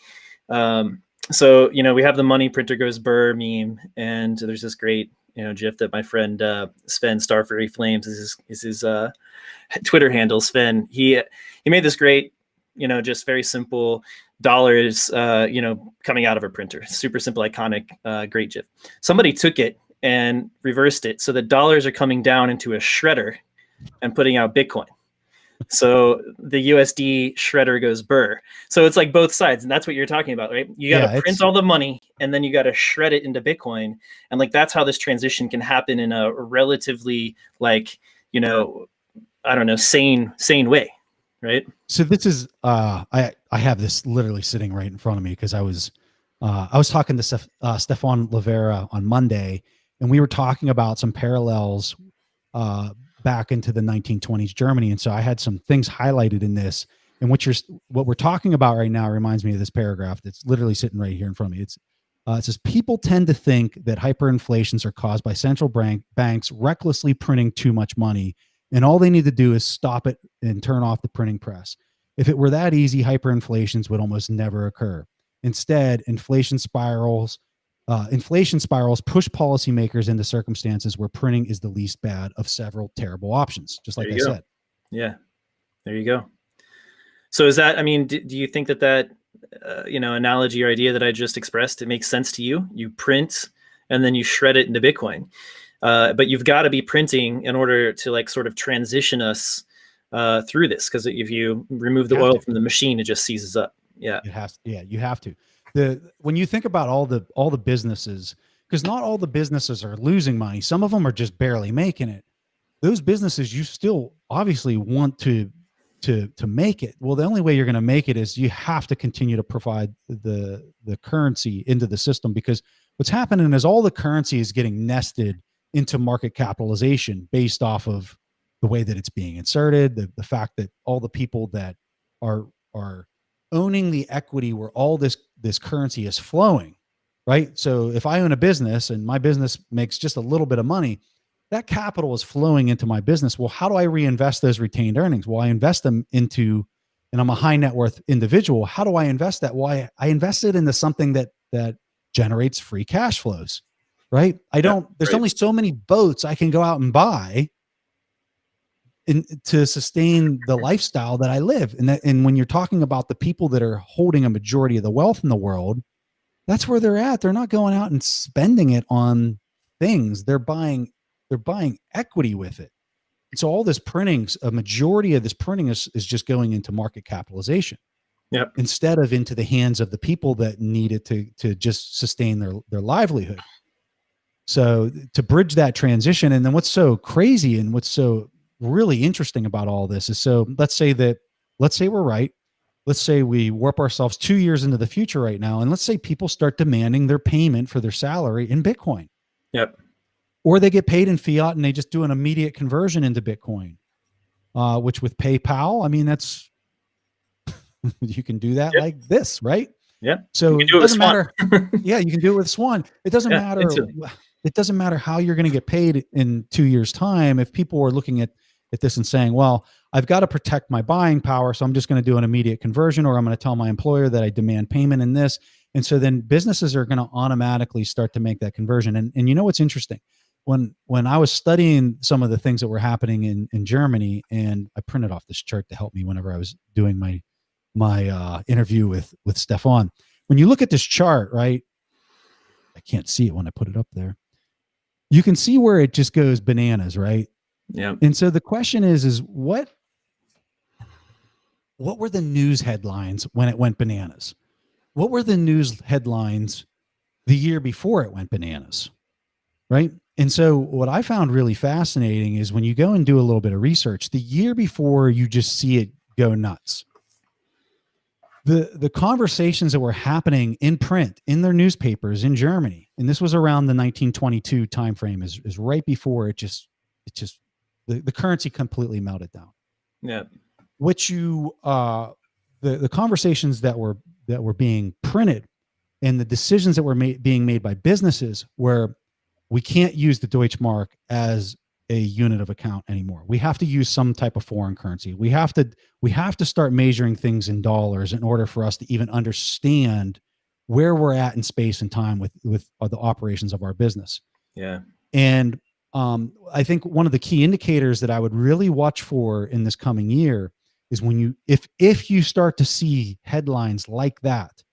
So, we have the money printer goes burr meme, and there's this great, GIF that my friend Sven Starfurry Flames is his Twitter handle. Sven, he made this great, just very simple dollars, coming out of a printer. Super simple, iconic, great GIF. Somebody took it and reversed it so the dollars are coming down into a shredder and putting out Bitcoin. So the USD shredder goes burr. So it's like both sides, and that's what you're talking about, right? You got to print all the money, and then you got to shred it into Bitcoin, and like that's how this transition can happen in a relatively sane way, right? So this is I have this literally sitting right in front of me because I was I was talking to Stefan Livera on Monday, and we were talking about some parallels back into the 1920s Germany. And so I had some things highlighted in this. And what we're talking about right now reminds me of this paragraph that's literally sitting right here in front of me. It says, people tend to think that hyperinflations are caused by central banks recklessly printing too much money, and all they need to do is stop it and turn off the printing press. If it were that easy, hyperinflations would almost never occur. Instead, inflation spirals push policymakers into circumstances where printing is the least bad of several terrible options, just like I said. Yeah, there you go. So is that, I mean, do you think that analogy or idea that I just expressed, it makes sense to you? You print and then you shred it into Bitcoin. But you've got to be printing in order to like sort of transition us through this. Because if you remove the oil from the machine, it just seizes up. Yeah, it has. Yeah, you have to. When you think about all the businesses, because not all the businesses are losing money. Some of them are just barely making it. Those businesses, you still obviously want to make it. Well, the only way you're going to make it is you have to continue to provide the currency into the system, because what's happening is all the currency is getting nested into market capitalization based off of the way that it's being inserted, the fact that all the people that are owning the equity where all this currency is flowing, right? So if I own a business and my business makes just a little bit of money, that capital is flowing into my business. Well, how do I reinvest those retained earnings? Well, I invest them into, and I'm a high net worth individual. How do I invest that? Well, I invest it into something that generates free cash flows, right? There's only so many boats I can go out and buy to sustain the lifestyle that I live. And when you're talking about the people that are holding a majority of the wealth in the world, that's where they're at. They're not going out and spending it on things. They're buying equity with it. So all this printing, a majority of this printing is just going into market capitalization. Yep. Instead of into the hands of the people that need it to just sustain their livelihood. So to bridge that transition, and then what's so crazy and what's so really interesting about all this is, so let's say we're right. Let's say we warp ourselves 2 years into the future right now, and let's say people start demanding their payment for their salary in Bitcoin. Yep. Or they get paid in fiat and they just do an immediate conversion into Bitcoin, which with PayPal, I mean, that's, you can do that like this, right? Yeah. So it doesn't matter. Yeah, you can do it with Swan. It doesn't matter. It doesn't matter how you're going to get paid in 2 years' time. If people are looking at this and saying, well, I've got to protect my buying power, so I'm just going to do an immediate conversion, or I'm going to tell my employer that I demand payment in this. And so then businesses are going to automatically start to make that conversion. And you know what's interesting? When I was studying some of the things that were happening in Germany, and I printed off this chart to help me whenever I was doing my interview with Stefan. When you look at this chart, right? I can't see it when I put it up there. You can see where it just goes bananas, right? Yeah. And so the question is what were the news headlines when it went bananas? What were the news headlines the year before it went bananas? Right? And so what I found really fascinating is when you go and do a little bit of research, the year before you just see it go nuts. The conversations that were happening in print, in their newspapers in Germany, and this was around the 1922 timeframe, is right before the currency completely melted down. Yeah. Which the conversations that were being printed and the decisions that were being made by businesses where we can't use the Deutschmark as a unit of account anymore. We have to use some type of foreign currency. We have to start measuring things in dollars in order for us to even understand where we're at in space and time with the operations of our business. Yeah. And I think one of the key indicators that I would really watch for in this coming year is when if you start to see headlines like that,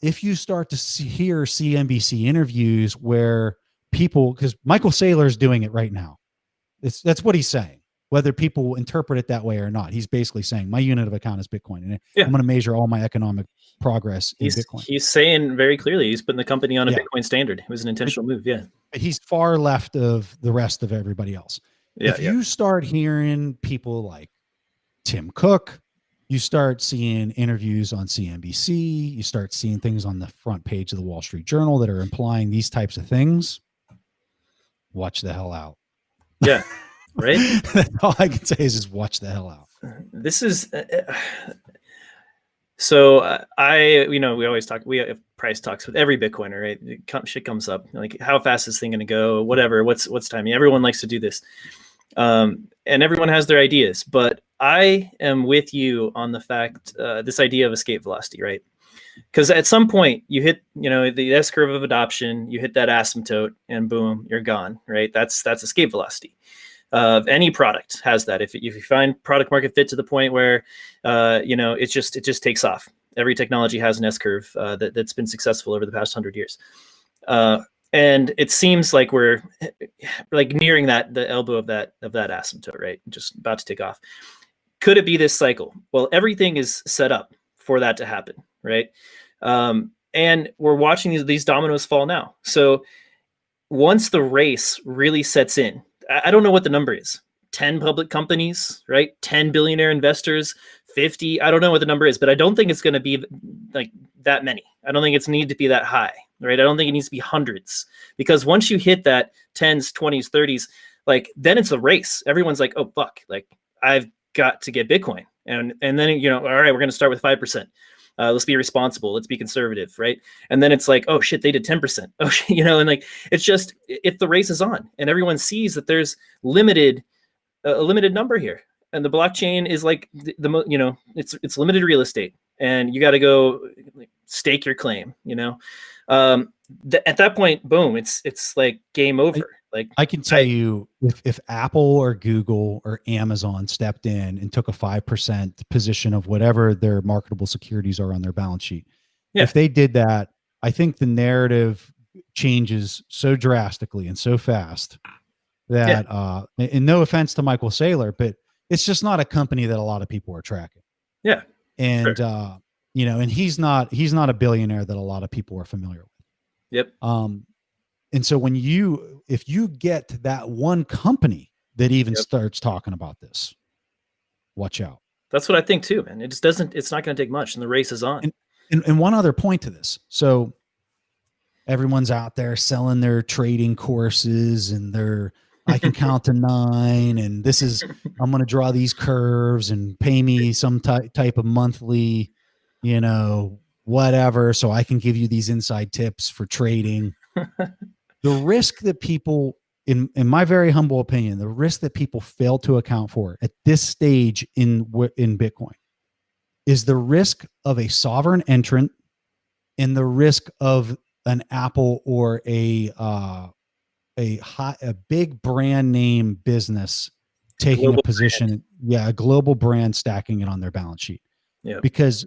if you start to hear CNBC interviews where people, because Michael Saylor is doing it right now. That's what he's saying, whether people interpret it that way or not. He's basically saying my unit of account is Bitcoin, and I'm going to measure all my economic progress in Bitcoin. He's saying very clearly he's putting the company on a Bitcoin standard. It was an intentional move. Yeah. He's far left of the rest of everybody else. Yeah, if you start hearing people like Tim Cook, You start seeing interviews on CNBC. You start seeing things on the front page of the Wall Street Journal that are implying these types of things. Watch the hell out. Yeah. Right. That's all I can say is just watch the hell out. This is so we always talk, we have price talks with every Bitcoiner, right? Shit comes up like, how fast is this thing going to go? Whatever. What's timing? Everyone likes to do this. And everyone has their ideas, but I am with you on the fact, this idea of escape velocity, right? Because at some point you hit, the S curve of adoption, you hit that asymptote and boom, you're gone, right? That's escape velocity. Any product has that. If you find product market fit to the point where, it just takes off. Every technology has an S curve that's been successful over the past 100 years. And it seems like we're like nearing the elbow of that asymptote, right? Just about to take off. Could it be this cycle? Well, everything is set up for that to happen, right? And we're watching these dominoes fall now. So once the race really sets in, I don't know what the number is. 10 public companies, right? 10 billionaire investors, 50. I don't know what the number is, but I don't think it's going to be like that many. I don't think it's need to be that high, right? I don't think it needs to be hundreds, because once you hit that 10s, 20s, 30s, like then it's a race. Everyone's like, oh, fuck, like I've got to get Bitcoin. And then, all right, we're going to start with 5%. Let's be responsible. Let's be conservative, right? And then it's like, oh shit, they did 10%. Oh, and like it's just if the race is on, and everyone sees that there's a limited number here, and the blockchain is like it's limited real estate, and you got to go stake your claim. At that point, boom, it's like game over. Like I can tell you, if Apple or Google or Amazon stepped in and took a 5% position of whatever their marketable securities are on their balance sheet, if they did that, I think the narrative changes so drastically and so fast that, and no offense to Michael Saylor, but it's just not a company that a lot of people are tracking. Yeah. And, and he's not a billionaire that a lot of people are familiar with. Yep. And so if you get that one company that even starts talking about this, watch out. That's what I think too, man. It's not going to take much, and the race is on. And one other point to this. So everyone's out there selling their trading courses and I can count to 9. And I'm going to draw these curves and pay me some type of monthly, whatever. So I can give you these inside tips for trading. The risk that people, in my very humble opinion, the risk that people fail to account for at this stage in Bitcoin is the risk of a sovereign entrant and the risk of an Apple or a big brand name business taking global a position, a global brand stacking it on their balance sheet. Yeah. Because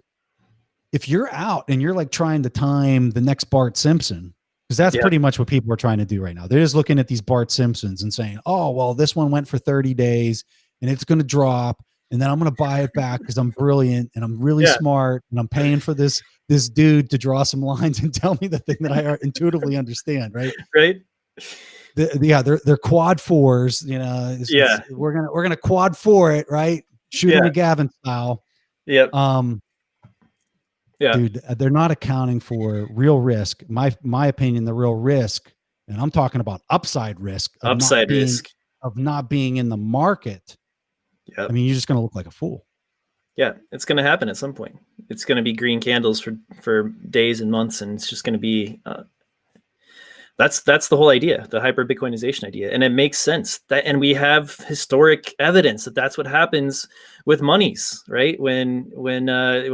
if you're out and you're like trying to time the next Bart Simpson, because that's pretty much what people are trying to do right now. They're just looking at these Bart Simpsons and saying, oh, well, this one went for 30 days and it's going to drop. And then I'm going to buy it back because I'm brilliant and I'm really smart and I'm paying for this dude to draw some lines and tell me the thing that I intuitively understand. Right. Right. They're quad fours, we're going to quad four it. Right. Shooting a Gavin style. Yep. Dude, they're not accounting for real risk. My opinion, the real risk, and I'm talking about upside risk of not being in the market. Yeah. I mean, you're just going to look like a fool. Yeah, it's going to happen at some point. It's going to be green candles for days and months, and it's just going to be that's the whole idea, the hyper Bitcoinization idea, and it makes sense and we have historic evidence that that's what happens with monies, right? When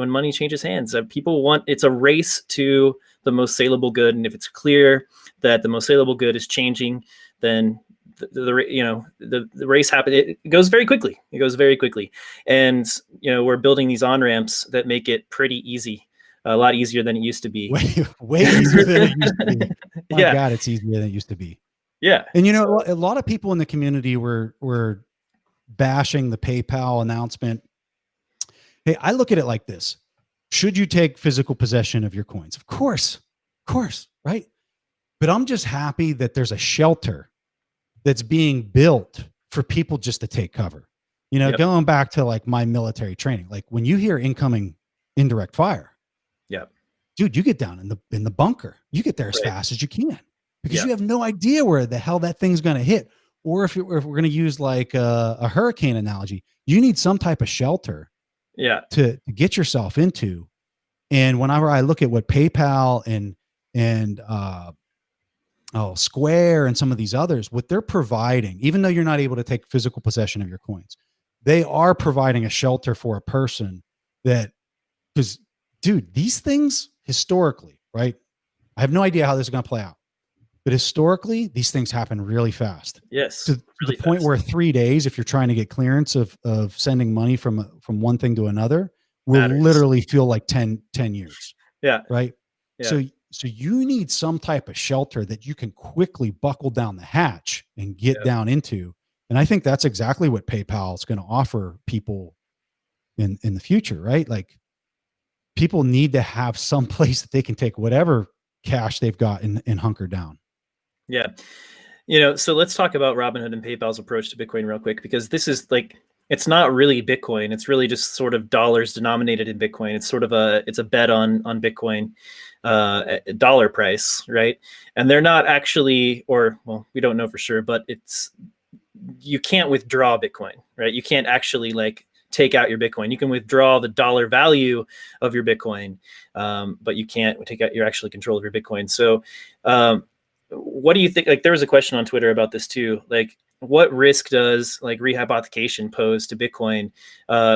money changes hands, it's a race to the most saleable good, and if it's clear that the most saleable good is changing, then the race happens. It goes very quickly. And we're building these on ramps that make it pretty easy. A lot easier than it used to be. Way easier than it used to be. My God, it's easier than it used to be. Yeah. And a lot of people in the community were bashing the PayPal announcement. Hey, I look at it like this. Should you take physical possession of your coins? Of course, right? But I'm just happy that there's a shelter that's being built for people just to take cover. You know, Yep. going back to like my military training, like when you hear incoming indirect fire, Yep. dude, you get down in the bunker. You get there as Right. fast as you can because Yep. you have no idea where the hell that thing's going to hit. Or if we're going to use like a hurricane analogy, you need some type of shelter Yeah. to get yourself into. And whenever I look at what PayPal and Square and some of these others, what they're providing, even though you're not able to take physical possession of your coins, they are providing a shelter for a person that, because dude, these things historically, right? I have no idea how this is going to play out, but historically these things happen really fast. Yes. To Really the point fast. where 3 days, if you're trying to get clearance of sending money from one thing to another, will Matters. literally feel like 10 years. Yeah. Right. Yeah. So you need some type of shelter that you can quickly buckle down the hatch and get down into. And I think that's exactly what PayPal is going to offer people in the future, right? Like people need to have some place that they can take whatever cash they've got and hunker down. Yeah. You know, so let's talk about Robinhood and PayPal's approach to Bitcoin real quick, because this is like, it's not really Bitcoin. It's really just sort of dollars denominated in Bitcoin. It's sort of it's a bet on Bitcoin, dollar price, right? And they're not actually, or well, we don't know for sure, but you can't withdraw Bitcoin, right? You can't actually like take out your Bitcoin. You can withdraw the dollar value of your Bitcoin, but you can't take out your actual control of your Bitcoin. So, what do you think? Like, there was a question on Twitter about this too. Like, what risk does like rehypothecation pose to Bitcoin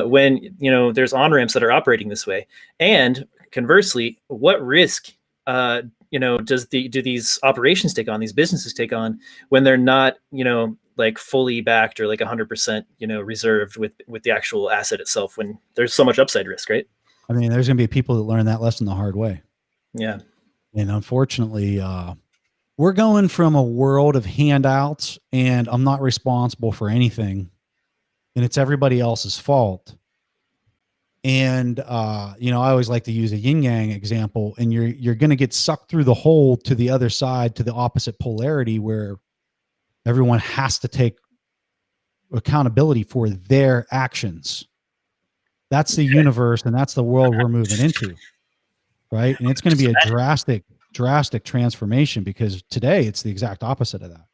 when, you know, there's on-ramps that are operating this way? And conversely, what risk, you know, do these operations take on, these businesses take on when they're not, you know, like fully backed or like 100%, you know, reserved with the actual asset itself, when there's so much upside risk, right? I mean, there's going to be people that learn that lesson the hard way. Yeah. And unfortunately, we're going from a world of handouts and I'm not responsible for anything and it's everybody else's fault. And, you know, I always like to use a yin yang example, and you're going to get sucked through the hole to the other side, to the opposite polarity, where everyone has to take accountability for their actions. That's the universe and that's the world we're moving into. Right. And it's going to be a drastic transformation, because today it's the exact opposite of that.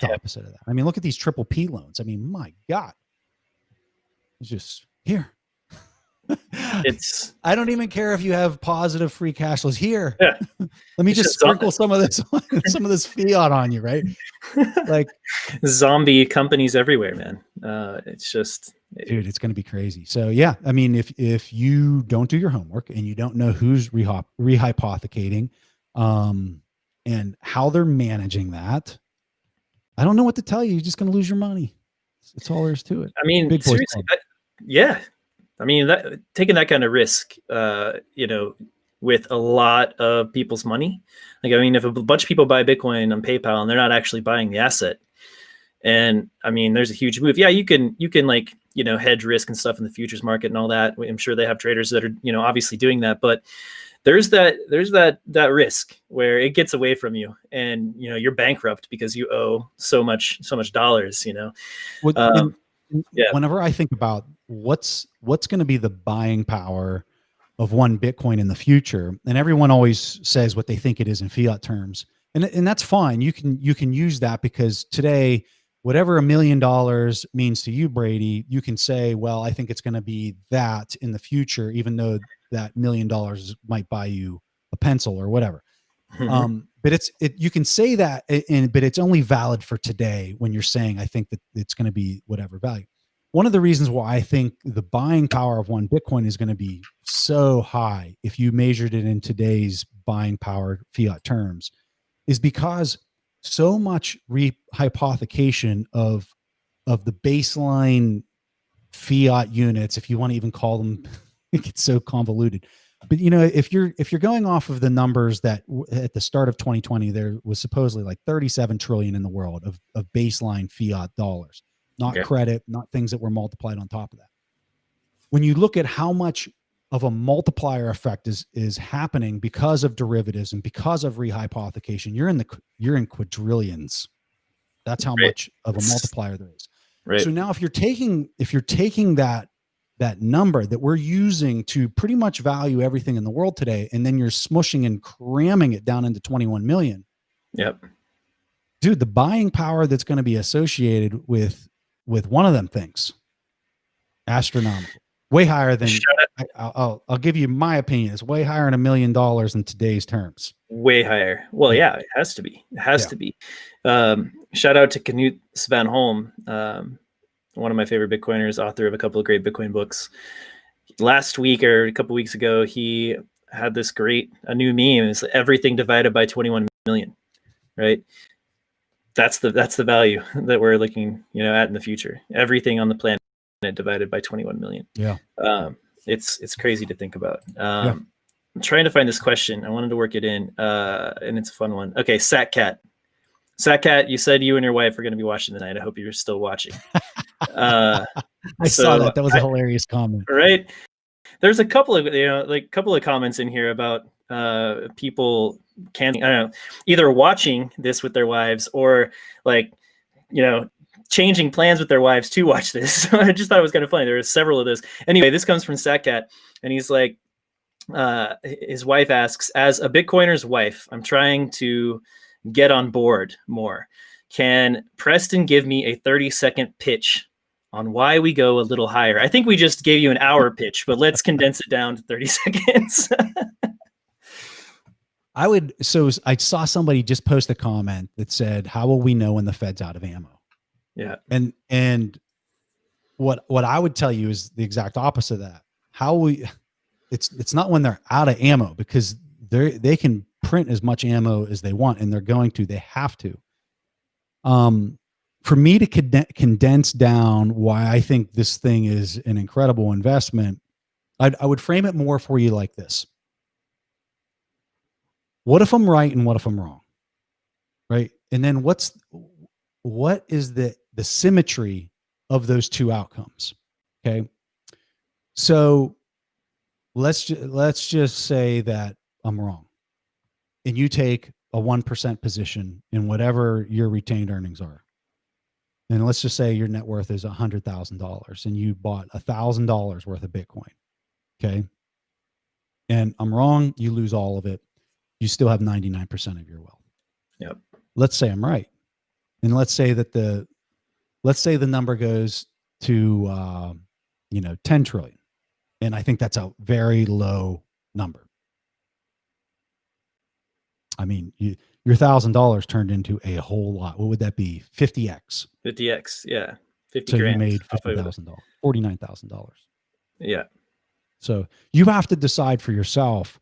Opposite of that. I mean, look at these triple P loans. I mean, my God, it's just here. It's, I don't even care if you have positive free cash flows here. yeah. Let me just sprinkle some of this fiat on you, right? Like zombie companies everywhere, man. It's just, dude, it's going to be crazy. So yeah, I mean, if you don't do your homework and you don't know who's rehypothecating, and how they're managing that, I don't know what to tell you. You're just going to lose your money. It's all there is to it. I mean, seriously, yeah. I mean, taking that kind of risk, you know, with a lot of people's money. Like, I mean, if a bunch of people buy Bitcoin on PayPal and they're not actually buying the asset, and I mean, there's a huge move. Yeah, you can like, you know, hedge risk and stuff in the futures market and all that. I'm sure they have traders that are, you know, obviously doing that, but there's that risk where it gets away from you, and you know, you're bankrupt because you owe so much dollars. You know, yeah. Whenever I think about what's going to be the buying power of one Bitcoin in the future, and everyone always says what they think it is in fiat terms, and that's fine. You can use that, because today, whatever $1 million means to you, Brady, you can say, well, I think it's going to be that in the future, even though that $1 million might buy you a pencil or whatever. Mm-hmm. But you can say that, but it's only valid for today when you're saying, I think that it's going to be whatever value. One of the reasons why I think the buying power of one Bitcoin is going to be so high, if you measured it in today's buying power fiat terms, is because so much rehypothecation of the baseline fiat units, if you want to even call them, it gets so convoluted. But you know, if you're going off of the numbers that at the start of 2020, there was supposedly like 37 trillion in the world of baseline fiat dollars, not credit, not things that were multiplied on top of that. When you look at how much of a multiplier effect is happening because of derivatives and because of rehypothecation, you're in quadrillions. That's how much of a multiplier there is. Right. So now if you're taking that number that we're using to pretty much value everything in the world today, and then you're smushing and cramming it down into 21 million. Yep. Dude, the buying power that's going to be associated with one of them things, astronomical, way higher than, I'll give you my opinion. It's way higher than $1 million in today's terms. Way higher. Well, yeah, it has to be. It has to be. Shout out to Knut Svanholm, one of my favorite Bitcoiners, author of a couple of great Bitcoin books. Last week or a couple of weeks ago, he had this a new meme. It's everything divided by 21 million, right? That's the value that we're looking, at in the future. Everything on the planet divided by 21 million. Yeah. It's crazy to think about. I'm trying to find this question. I wanted to work it in, and it's a fun one. Okay, Satcat, you said you and your wife are going to be watching tonight. I hope you're still watching. I saw that. That was a hilarious comment. Right? There's a couple of comments in here about people either watching this with their wives or changing plans with their wives to watch this. So I just thought it was kind of funny. There were several of those. Anyway, this comes from Satcat, and he's like, his wife asks, as a Bitcoiner's wife, I'm trying to get on board more. Can Preston give me a 30-second pitch on why we go a little higher? I think we just gave you an hour pitch, but let's condense it down to 30 seconds. So I saw somebody just post a comment that said, how will we know when the Fed's out of ammo? Yeah. And what I would tell you is the exact opposite of that. It's not when they're out of ammo, because they can print as much ammo as they want, and they have to. For me to condense down why I think this thing is an incredible investment, I would frame it more for you like this. What if I'm right and what if I'm wrong? Right? And then what is the symmetry of those two outcomes? Okay. So let's just say that I'm wrong, and you take a 1% position in whatever your retained earnings are. And let's just say your net worth is $100,000 and you bought $1,000 worth of Bitcoin. Okay. And I'm wrong. You lose all of it. You still have 99% of your wealth. Yep. Let's say I'm right. And let's say the number goes to, 10 trillion. And I think that's a very low number. I mean, your $1,000 turned into a whole lot. What would that be? 50x. 50x. Yeah. 50 so grand. You made $50,000, $49,000. Yeah. So you have to decide for yourself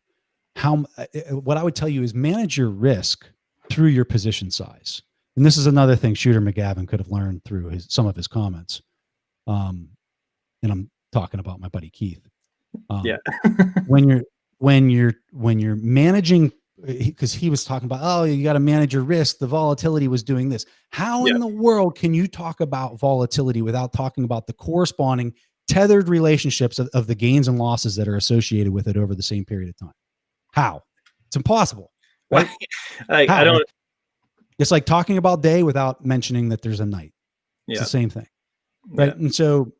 what I would tell you is manage your risk through your position size. And this is another thing Shooter McGavin could have learned through some of his comments. And I'm talking about my buddy Keith. Yeah. when you're managing, because he was talking about, you got to manage your risk. The volatility was doing this. How in the world can you talk about volatility without talking about the corresponding tethered relationships of the gains and losses that are associated with it over the same period of time? How? It's impossible. Right? I don't. It's like talking about day without mentioning that there's a night. It's the same thing. Right. Yeah. And so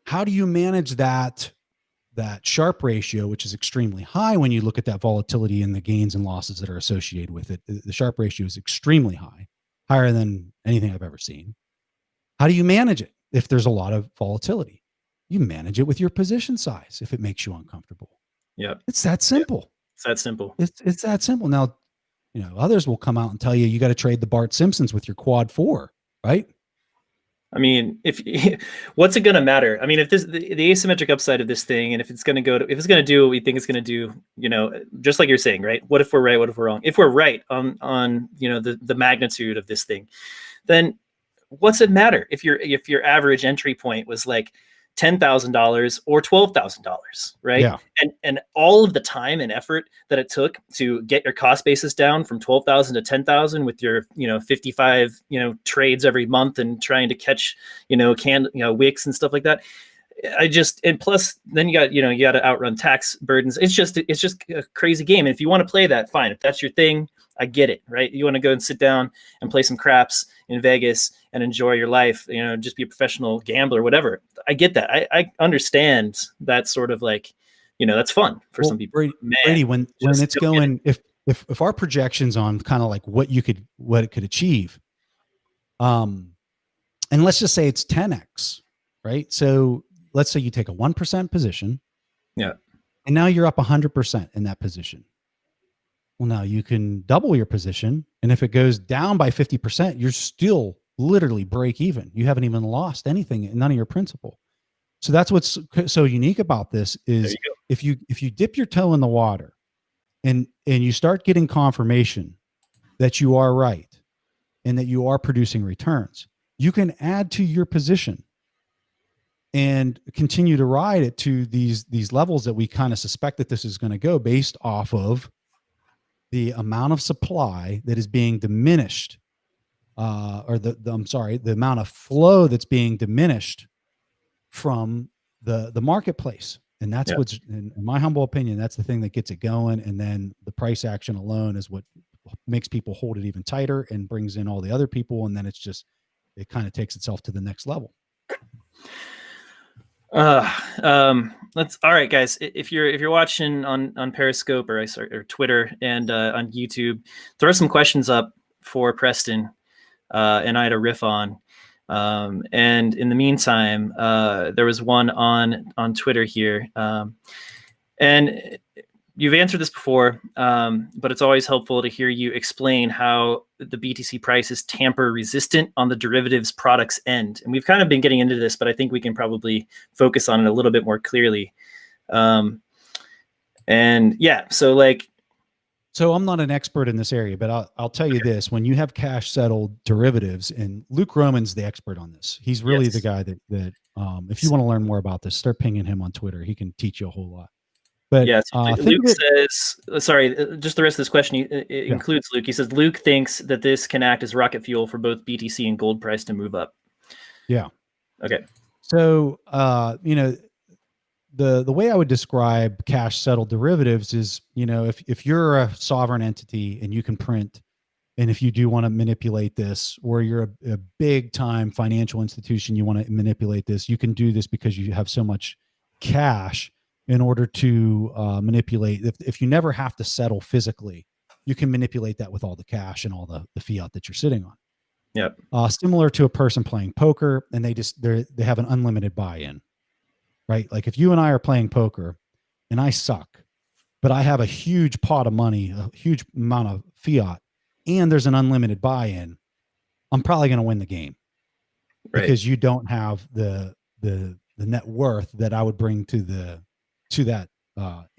how do you manage that Sharpe ratio, which is extremely high when you look at that volatility and the gains and losses that are associated with it? The Sharpe ratio is extremely high, higher than anything I've ever seen. How do you manage it if there's a lot of volatility? You manage it with your position size if it makes you uncomfortable. Yeah. It's that simple. Yep. It's that simple. It's that simple. Now, others will come out and tell you got to trade the Bart Simpsons with your quad 4, right? I mean, what's it going to matter? I mean, if the asymmetric upside of this thing, and if it's going to do what we think it's going to do, just like you're saying, right? What if we're right? What if we're wrong? If we're right on the magnitude of this thing, then what's it matter if your average entry point was like $10,000 or $12,000, right? Yeah. And all of the time and effort that it took to get your cost basis down from 12,000 to 10,000 with your 55 trades every month and trying to catch wicks and stuff like that. And plus then you got to outrun tax burdens. It's just a crazy game. And if you want to play that, fine. If that's your thing, I get it, right? You want to go and sit down and play some craps in Vegas and enjoy your life, just be a professional gambler, whatever. I get that. I understand that sort of like, that's fun for some people. Brady, when it's going, if our projections on kind of like what it could achieve, and let's just say it's 10x, right? So let's say you take a 1% position. Yeah. And now you're up 100% in that position. Well, now you can double your position. And if it goes down by 50%, you're still literally break even. You haven't even lost anything, none of your principal. So that's what's so unique about this is if you dip your toe in the water and you start getting confirmation that you are right and that you are producing returns, you can add to your position and continue to ride it to these levels that we kind of suspect that this is going to go based off of the amount of supply that is being diminished, or the amount of flow that's being diminished from the marketplace. And that's what's, in my humble opinion, that's the thing that gets it going. And then the price action alone is what makes people hold it even tighter and brings in all the other people. And then it kind of takes itself to the next level. All right, guys. If you're watching on Periscope or Twitter and on YouTube, throw some questions up for Preston and I to riff on. And in the meantime, there was one on Twitter here, and you've answered this before, but it's always helpful to hear you explain how the BTC price is tamper resistant on the derivatives products end. And we've kind of been getting into this, but I think we can probably focus on it a little bit more clearly. So I'm not an expert in this area, but I'll tell you this: when you have cash settled derivatives, and Luke Roman's the expert on this. He's really the guy that if you want to learn more about this, start pinging him on Twitter. He can teach you a whole lot. But Luke says, just the rest of this question includes Luke. He says, Luke thinks that this can act as rocket fuel for both BTC and gold price to move up. Yeah. Okay. So, the way I would describe cash settled derivatives is, if you're a sovereign entity and you can print, and if you do want to manipulate this, or you're a big time financial institution, you want to manipulate this, you can do this because you have so much cash in order to manipulate. If you never have to settle physically, you can manipulate that with all the cash and all the fiat that you're sitting on. Yep. Similar to a person playing poker, and they have an unlimited buy-in, right? Like if you and I are playing poker and I suck, but I have a huge pot of money, a huge amount of fiat, and there's an unlimited buy-in, I'm probably going to win the game, right? Because you don't have the net worth that I would bring to that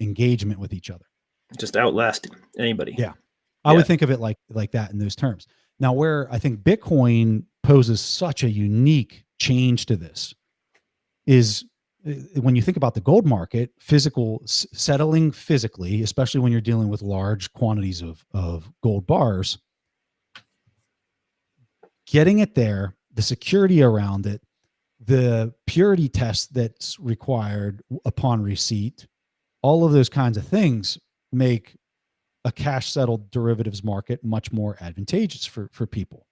engagement with each other. Just outlast anybody. Yeah. I would think of it like that in those terms. Now, where I think Bitcoin poses such a unique change to this is when you think about the gold market, settling physically, especially when you're dealing with large quantities of gold bars, getting it there, the security around it, the purity test that's required upon receipt, all of those kinds of things make a cash settled derivatives market much more advantageous for people.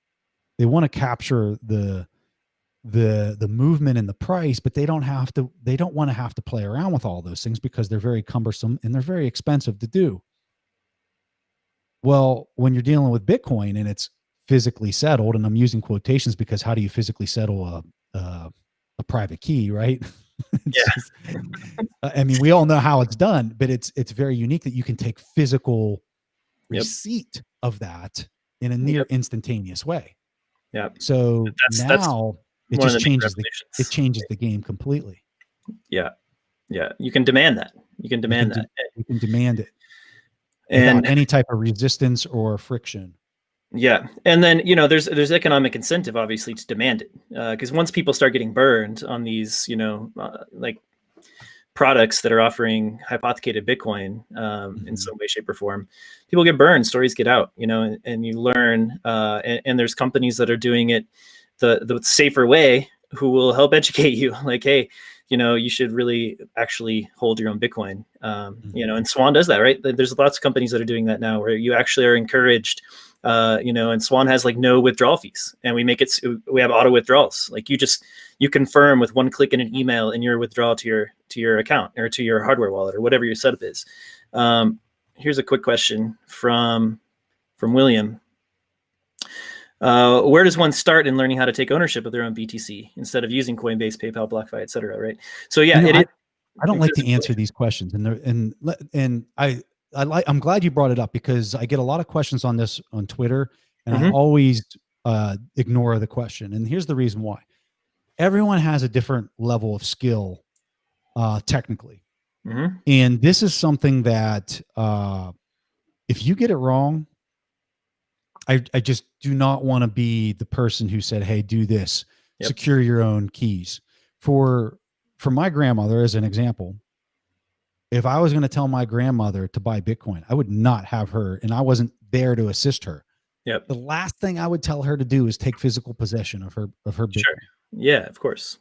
They want to capture the movement in the price, but they don't want to have to play around with all those things because they're very cumbersome and they're very expensive to do. Well, when you're dealing with Bitcoin and it's physically settled, and I'm using quotations because how do you physically settle a private key, right? I mean, we all know how it's done, but it's very unique that you can take physical receipt of that in a near instantaneous way. Yeah. So now it just changes the game completely. Yeah. Yeah. You can demand that. You can demand it. And without any type of resistance or friction. Yeah. And then, there's economic incentive, obviously, to demand it. Because once people start getting burned on these, like products that are offering hypothecated Bitcoin in some way, shape, or form, people get burned, stories get out, and you learn. And there's companies that are doing it the safer way who will help educate you. Like, hey, you should really actually hold your own Bitcoin. And Swan does that, right? There's lots of companies that are doing that now, where you actually are encouraged. And Swan has like no withdrawal fees, and we have auto withdrawals. Like you confirm with one click in an email and your withdrawal to your account or to your hardware wallet or whatever your setup is. Here's a quick question from William. Where does one start in learning how to take ownership of their own BTC instead of using Coinbase, PayPal, BlockFi, et cetera? Right. So yeah, I don't like to answer these questions, and I'm glad you brought it up, because I get a lot of questions on this on Twitter, and I always ignore the question. And here's the reason why: everyone has a different level of skill, technically, and this is something that if you get it wrong, I just do not want to be the person who said, "Hey, do this, secure your own keys." For my grandmother, as an example, if I was going to tell my grandmother to buy Bitcoin, I would not have her, and I wasn't there to assist her. The last thing I would tell her to do is take physical possession of her Bitcoin. Sure. Yeah, of course.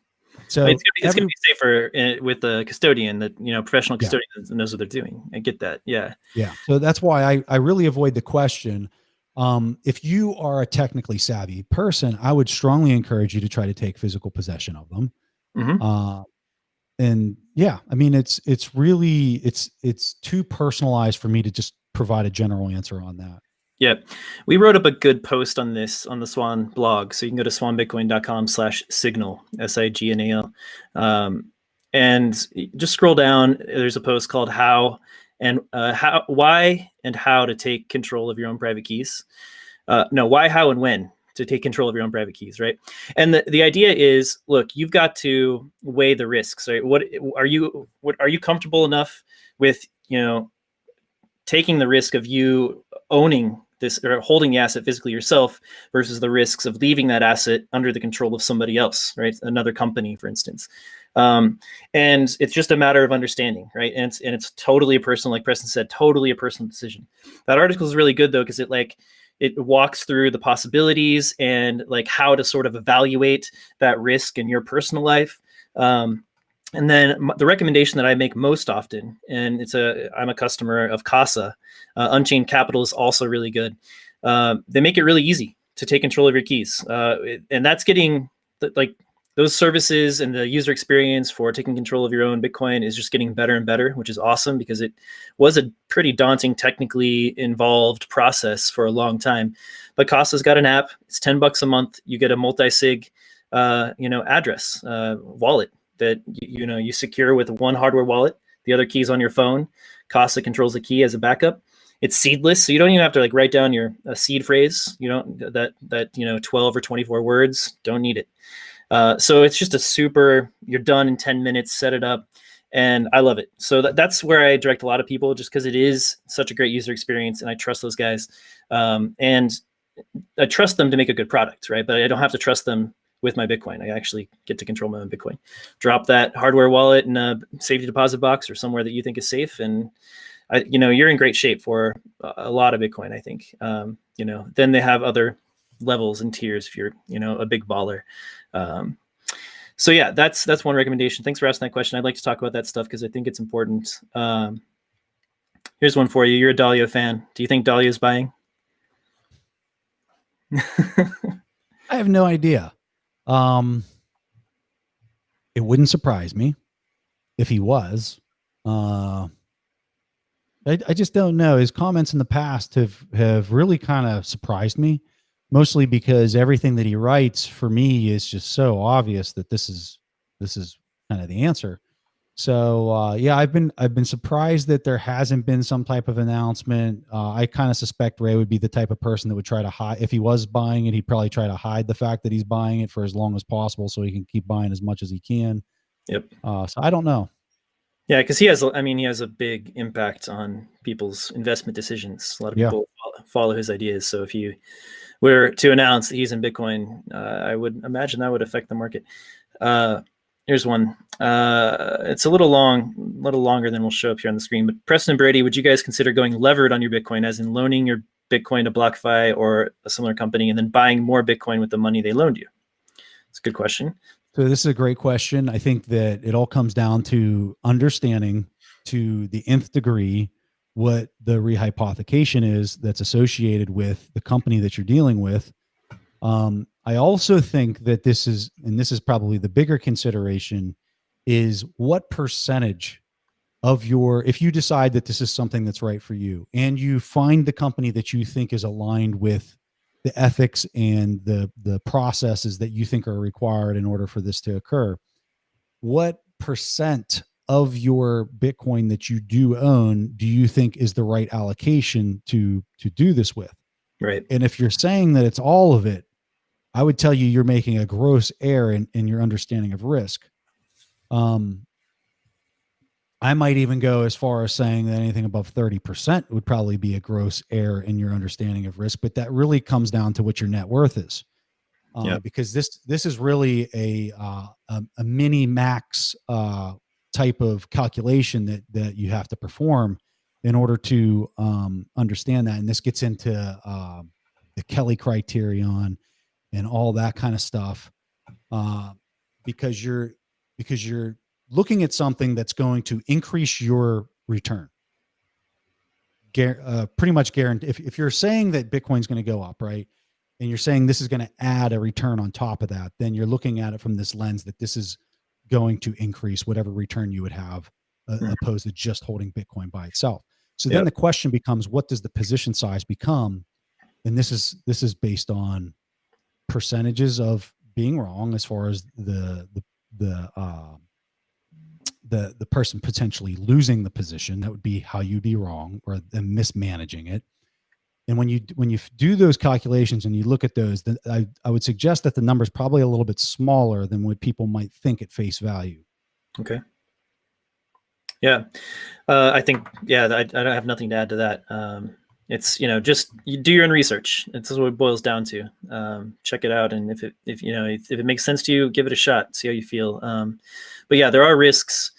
So it's going to be safer with a custodian that, professional custodian that knows what they're doing. I get that. Yeah. Yeah. So that's why I really avoid the question. If you are a technically savvy person, I would strongly encourage you to try to take physical possession of them. And yeah, I mean, it's too personalized for me to just provide a general answer on that. Yeah. We wrote up a good post on this on the Swan blog. So you can go to swanbitcoin.com/signal, SIGNAL. And just scroll down. There's a post called why and how to take control of your own private keys. Why, how, and when to take control of your own private keys, right? And the idea is, look, you've got to weigh the risks, right? What are you comfortable enough with, taking the risk of you owning this or holding the asset physically yourself versus the risks of leaving that asset under the control of somebody else, right? Another company, for instance. And it's just a matter of understanding, right? And it's totally a personal, like Preston said, totally a personal decision. That article is really good though, because it walks through the possibilities and like how to sort of evaluate that risk in your personal life. And then the recommendation that I make most often, and I'm a customer of Casa, Unchained Capital is also really good. They make it really easy to take control of your keys. And that's getting those services, and the user experience for taking control of your own Bitcoin is just getting better and better, which is awesome, because it was a pretty daunting, technically involved process for a long time. But Casa's got an app. It's $10 a month. You get a multi-sig, address, wallet that you secure with one hardware wallet. The other key's on your phone. Casa controls the key as a backup. It's seedless, so you don't even have to write down your seed phrase. You don't that 12 or 24 words. Don't need it. So it's just you're done in 10 minutes, set it up, and I love it. So that's where I direct a lot of people, just because it is such a great user experience, and I trust those guys. And I trust them to make a good product, right? But I don't have to trust them with my Bitcoin. I actually get to control my own Bitcoin. Drop that hardware wallet in a safety deposit box or somewhere that you think is safe, and you're in great shape for a lot of Bitcoin, I think. Then they have other levels and tiers if you're, a big baller. So yeah, that's one recommendation. Thanks for asking that question. I'd like to talk about that stuff because I think it's important. Here's one for you. You're a Dalio fan. Do you think Dalio is buying? I have no idea. It wouldn't surprise me if he was. I just don't know. His comments in the past have really kind of surprised me, mostly because everything that he writes for me is just so obvious that this is kind of the answer. So yeah, I've been surprised that there hasn't been some type of announcement. I kind of suspect Ray would be the type of person that would try to hide. If he was buying it, he'd probably try to hide the fact that he's buying it for as long as possible so he can keep buying as much as he can. Yep. So I don't know. Yeah, because he has a big impact on people's investment decisions. A lot of people follow his ideas. So if you were to announce that he's in Bitcoin, I would imagine that would affect the market. Here's one. It's a little longer than will show up here on the screen. But Preston and Brady, would you guys consider going levered on your Bitcoin, as in loaning your Bitcoin to BlockFi or a similar company and then buying more Bitcoin with the money they loaned you? It's a good question. So this is a great question. I think that it all comes down to understanding to the nth degree what the rehypothecation is that's associated with the company that you're dealing with. I also think that this is probably the bigger consideration, is what percentage of your, if you decide that this is something that's right for you and you find the company that you think is aligned with the ethics and the processes that you think are required in order for this to occur, what percent of your Bitcoin that you do own do you think is the right allocation to do this with? Right. And if you're saying that it's all of it, I would tell you you're making a gross error in your understanding of risk. I might even go as far as saying that anything above 30% would probably be a gross error in your understanding of risk, but that really comes down to what your net worth is. Because this is really a mini max type of calculation that you have to perform in order to understand that. And this gets into the Kelly criterion and all that kind of stuff, because you're looking at something that's going to increase your return. Pretty much guarantee. If you're saying that Bitcoin's going to go up, right, and you're saying this is going to add a return on top of that, then you're looking at it from this lens that this is going to increase whatever return you would have, opposed to just holding Bitcoin by itself. So then the question becomes, what does the position size become? And this is based on percentages of being wrong as far as the person potentially losing the position. That would be how you'd be wrong, or them mismanaging it. And when you do those calculations and you look at those, then I would suggest that the number is probably a little bit smaller than what people might think at face value. Okay. Yeah. I think, I don't have nothing to add to that. It's, just you do your own research. It's what it boils down to. Check it out. And if it makes sense to you, give it a shot, see how you feel. But yeah, there are risks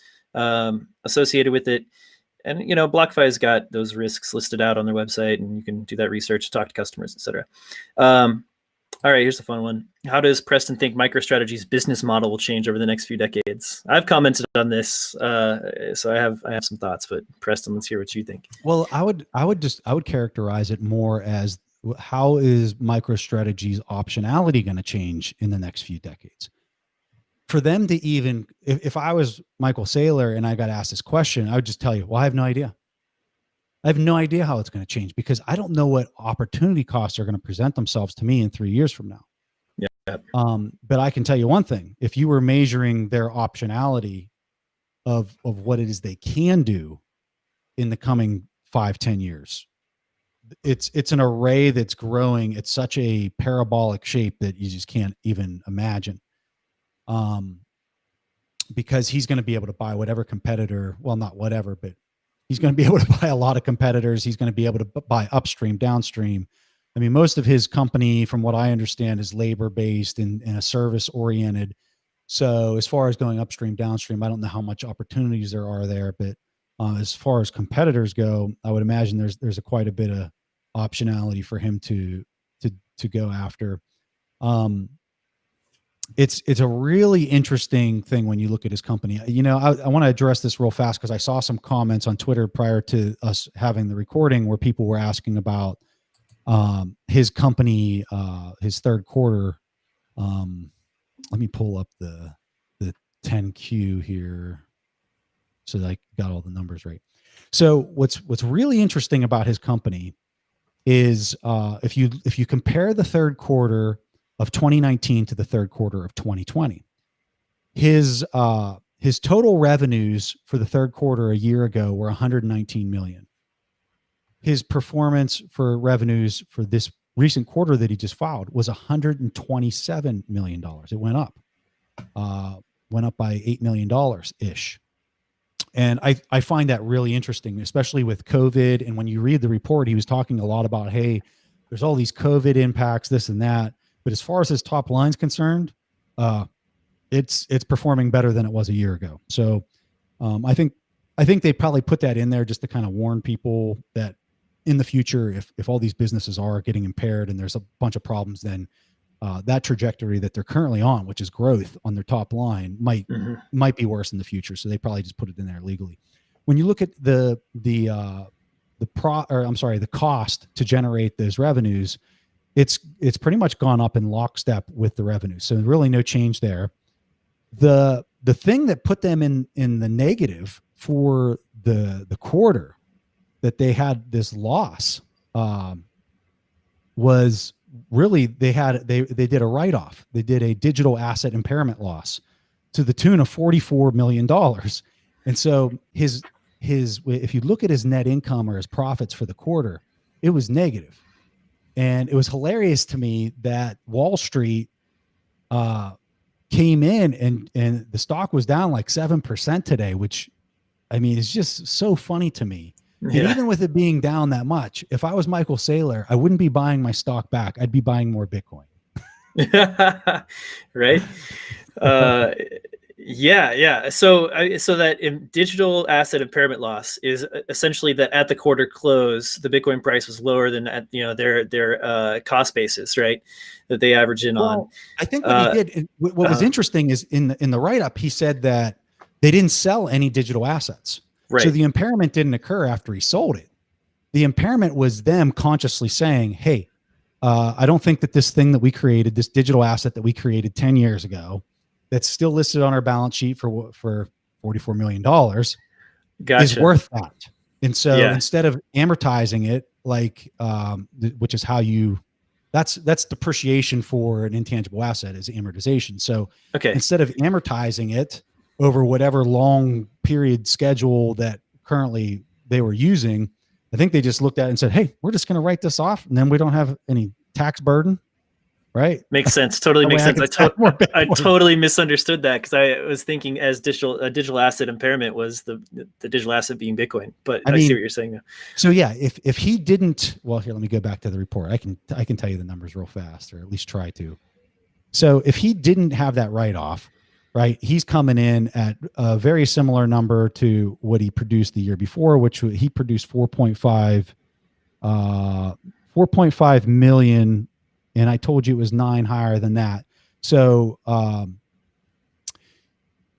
associated with it. And, BlockFi's got those risks listed out on their website, and you can do that research, talk to customers, etc. All right, here's the fun one. How does Preston think Microstrategy's business model will change over the next few decades? I've commented on this, so I have some thoughts. But Preston, let's hear what you think. Well, I would characterize it more as, how is Microstrategy's optionality going to change in the next few decades? For them to even, if I was Michael Saylor and I got asked this question, I would just tell you, well, I have no idea. I have no idea how it's going to change, because I don't know what opportunity costs are going to present themselves to me in 3 years from now. Yeah. But I can tell you one thing: if you were measuring their optionality of what it is they can do in the coming 5-10 years, it's an array that's growing at such a parabolic shape that you just can't even imagine. Because he's going to be able to buy whatever competitor, well, not whatever, but he's going to be able to buy a lot of competitors. He's going to be able to buy upstream, downstream. I mean, most of his company, from what I understand, is labor-based and a service-oriented. So as far as going upstream, downstream, I don't know how much opportunities there are there, but as far as competitors go, I would imagine there's quite a bit of optionality for him to go after. It's a really interesting thing when you look at his company. I want to address this real fast, because I saw some comments on Twitter prior to us having the recording where people were asking about his company, his third quarter. Let me pull up the 10Q here so that I got all the numbers right. So what's really interesting about his company is if you compare the third quarter of 2019 to the third quarter of 2020, his total revenues for the third quarter a year ago were 119 million. His performance for revenues for this recent quarter that he just filed was $127 million. It went up by $8 million ish. And I find that really interesting, especially with COVID. And when you read the report, he was talking a lot about, hey, there's all these COVID impacts, this and that. But as far as his top line's concerned, it's performing better than it was a year ago. So I think they probably put that in there just to kind of warn people that in the future, if all these businesses are getting impaired and there's a bunch of problems, then that trajectory that they're currently on, which is growth on their top line, might be worse in the future. So they probably just put it in there legally. When you look at the cost to generate those revenues, it's pretty much gone up in lockstep with the revenue. So really no change there. The thing that put them in the negative for the quarter that they had this loss was really they did a write-off. They did a digital asset impairment loss to the tune of $44 million. And so his if you look at his net income or his profits for the quarter, it was negative. And it was hilarious to me that Wall Street came in and the stock was down like 7% today, which I mean is just so funny to me. Yeah. And even with it being down that much, if I was Michael Saylor, I wouldn't be buying my stock back. I'd be buying more Bitcoin. Right. Yeah. So that digital asset impairment loss is essentially that at the quarter close, the Bitcoin price was lower than at their cost basis, right? That they average in on. I think what he did. What was interesting is in the write up, he said that they didn't sell any digital assets. Right. So the impairment didn't occur after he sold it. The impairment was them consciously saying, "Hey, I don't think that this thing that we created, this digital asset that we created 10 years ago, that's still listed on our balance sheet for $44 million, is worth that." And so instead of amortizing it, like which is how that's depreciation for an intangible asset is amortization. So instead of amortizing it over whatever long period schedule that currently they were using, I think they just looked at it and said, "Hey, we're just going to write this off, and then we don't have any tax burden." Right. Makes sense. Totally makes sense. I totally misunderstood that because I was thinking as digital asset impairment was the digital asset being Bitcoin, but I see what you're saying now. So yeah, if he didn't, well, here, let me go back to the report. I can tell you the numbers real fast, or at least try to. So if he didn't have that write-off, right, he's coming in at a very similar number to what he produced the year before, which he produced 4.5 million. And I told you it was 9 higher than that. So,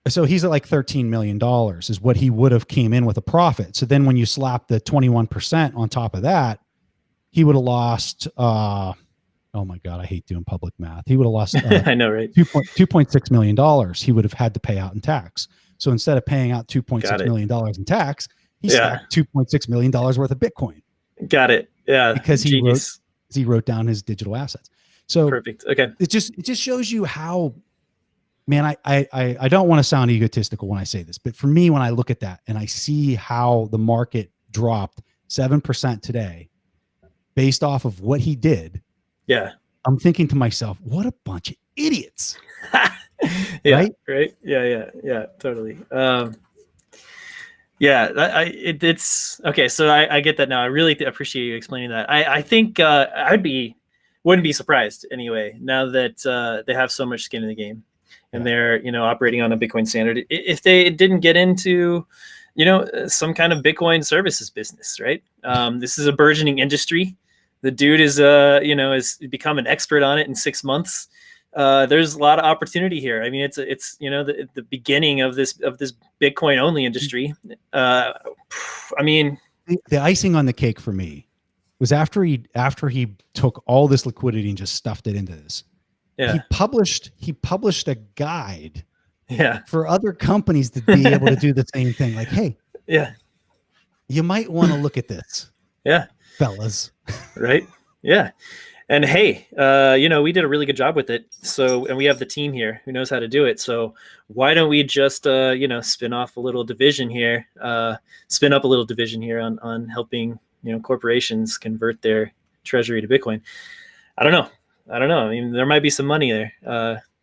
so he's at like $13 million is what he would have came in with a profit. So then when you slap the 21% on top of that, he would have lost, oh my God, I hate doing public math. He would have lost I know, right? $2.6 million he would have had to pay out in tax. So instead of paying out $2.6 million in tax, he stacked $2.6 million worth of Bitcoin. Got it. Yeah. Because he wrote down his digital assets. So perfect. Okay. It just shows you how, man, I don't want to sound egotistical when I say this, but for me, when I look at that and I see how the market dropped 7% today based off of what he did. Yeah. I'm thinking to myself, what a bunch of idiots. Yeah. Right. Yeah. Totally. It's okay. So I get that now. I really appreciate you explaining that. I think wouldn't be surprised anyway, now that they have so much skin in the game and they're, operating on a Bitcoin standard. If they didn't get into, some kind of Bitcoin services business, right? This is a burgeoning industry. The dude is, has become an expert on it in 6 months. There's a lot of opportunity here. I mean, it's the beginning of this Bitcoin only industry. I mean, the icing on the cake for me was after he took all this liquidity and just stuffed it into this. Yeah. He published a guide for other companies to be able to do the same thing. Like, hey, you might want to look at this. Yeah. Fellas. Right. Yeah. And hey, we did a really good job with it. So, and we have the team here who knows how to do it. So why don't we just, spin up a little division here on helping, corporations convert their treasury to Bitcoin. I don't know. I mean, there might be some money there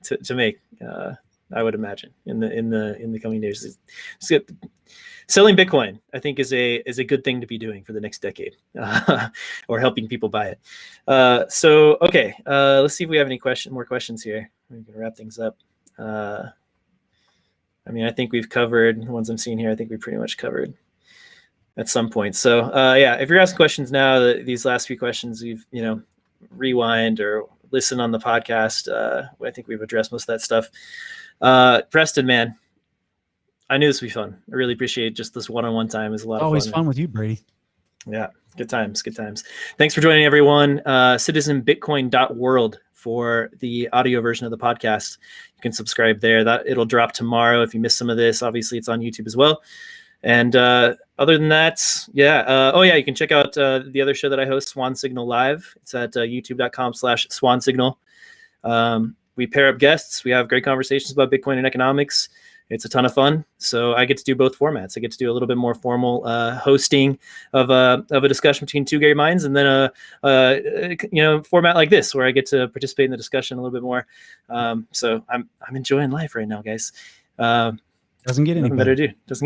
to make. I would imagine in the coming days. Selling Bitcoin, I think, is a good thing to be doing for the next decade, or helping people buy it. Okay, let's see if we have any more questions here. We can wrap things up. I mean, I think we've covered the ones I'm seeing here. I think we pretty much covered at some point. So if you're asking questions now, these last few questions, you've rewind or listen on the podcast. I think we've addressed most of that stuff. Preston, man, I knew this would be fun. I really appreciate just this one-on-one time. It's a lot of fun. Always fun with you, Brady. Yeah, good times. Thanks for joining, everyone. citizenbitcoin.world for the audio version of the podcast. You can subscribe there. That it'll drop tomorrow. If you missed some of this, obviously it's on YouTube as well. And other than that, you can check out the other show that I host, Swan Signal Live. It's at youtube.com/Swan Signal. We pair up guests. We have great conversations about Bitcoin and economics. It's a ton of fun. So I get to do both formats. I get to do a little bit more formal hosting of a discussion between two great minds, and then a format like this where I get to participate in the discussion a little bit more. So I'm enjoying life right now, guys. Doesn't get any better to do. Doesn't get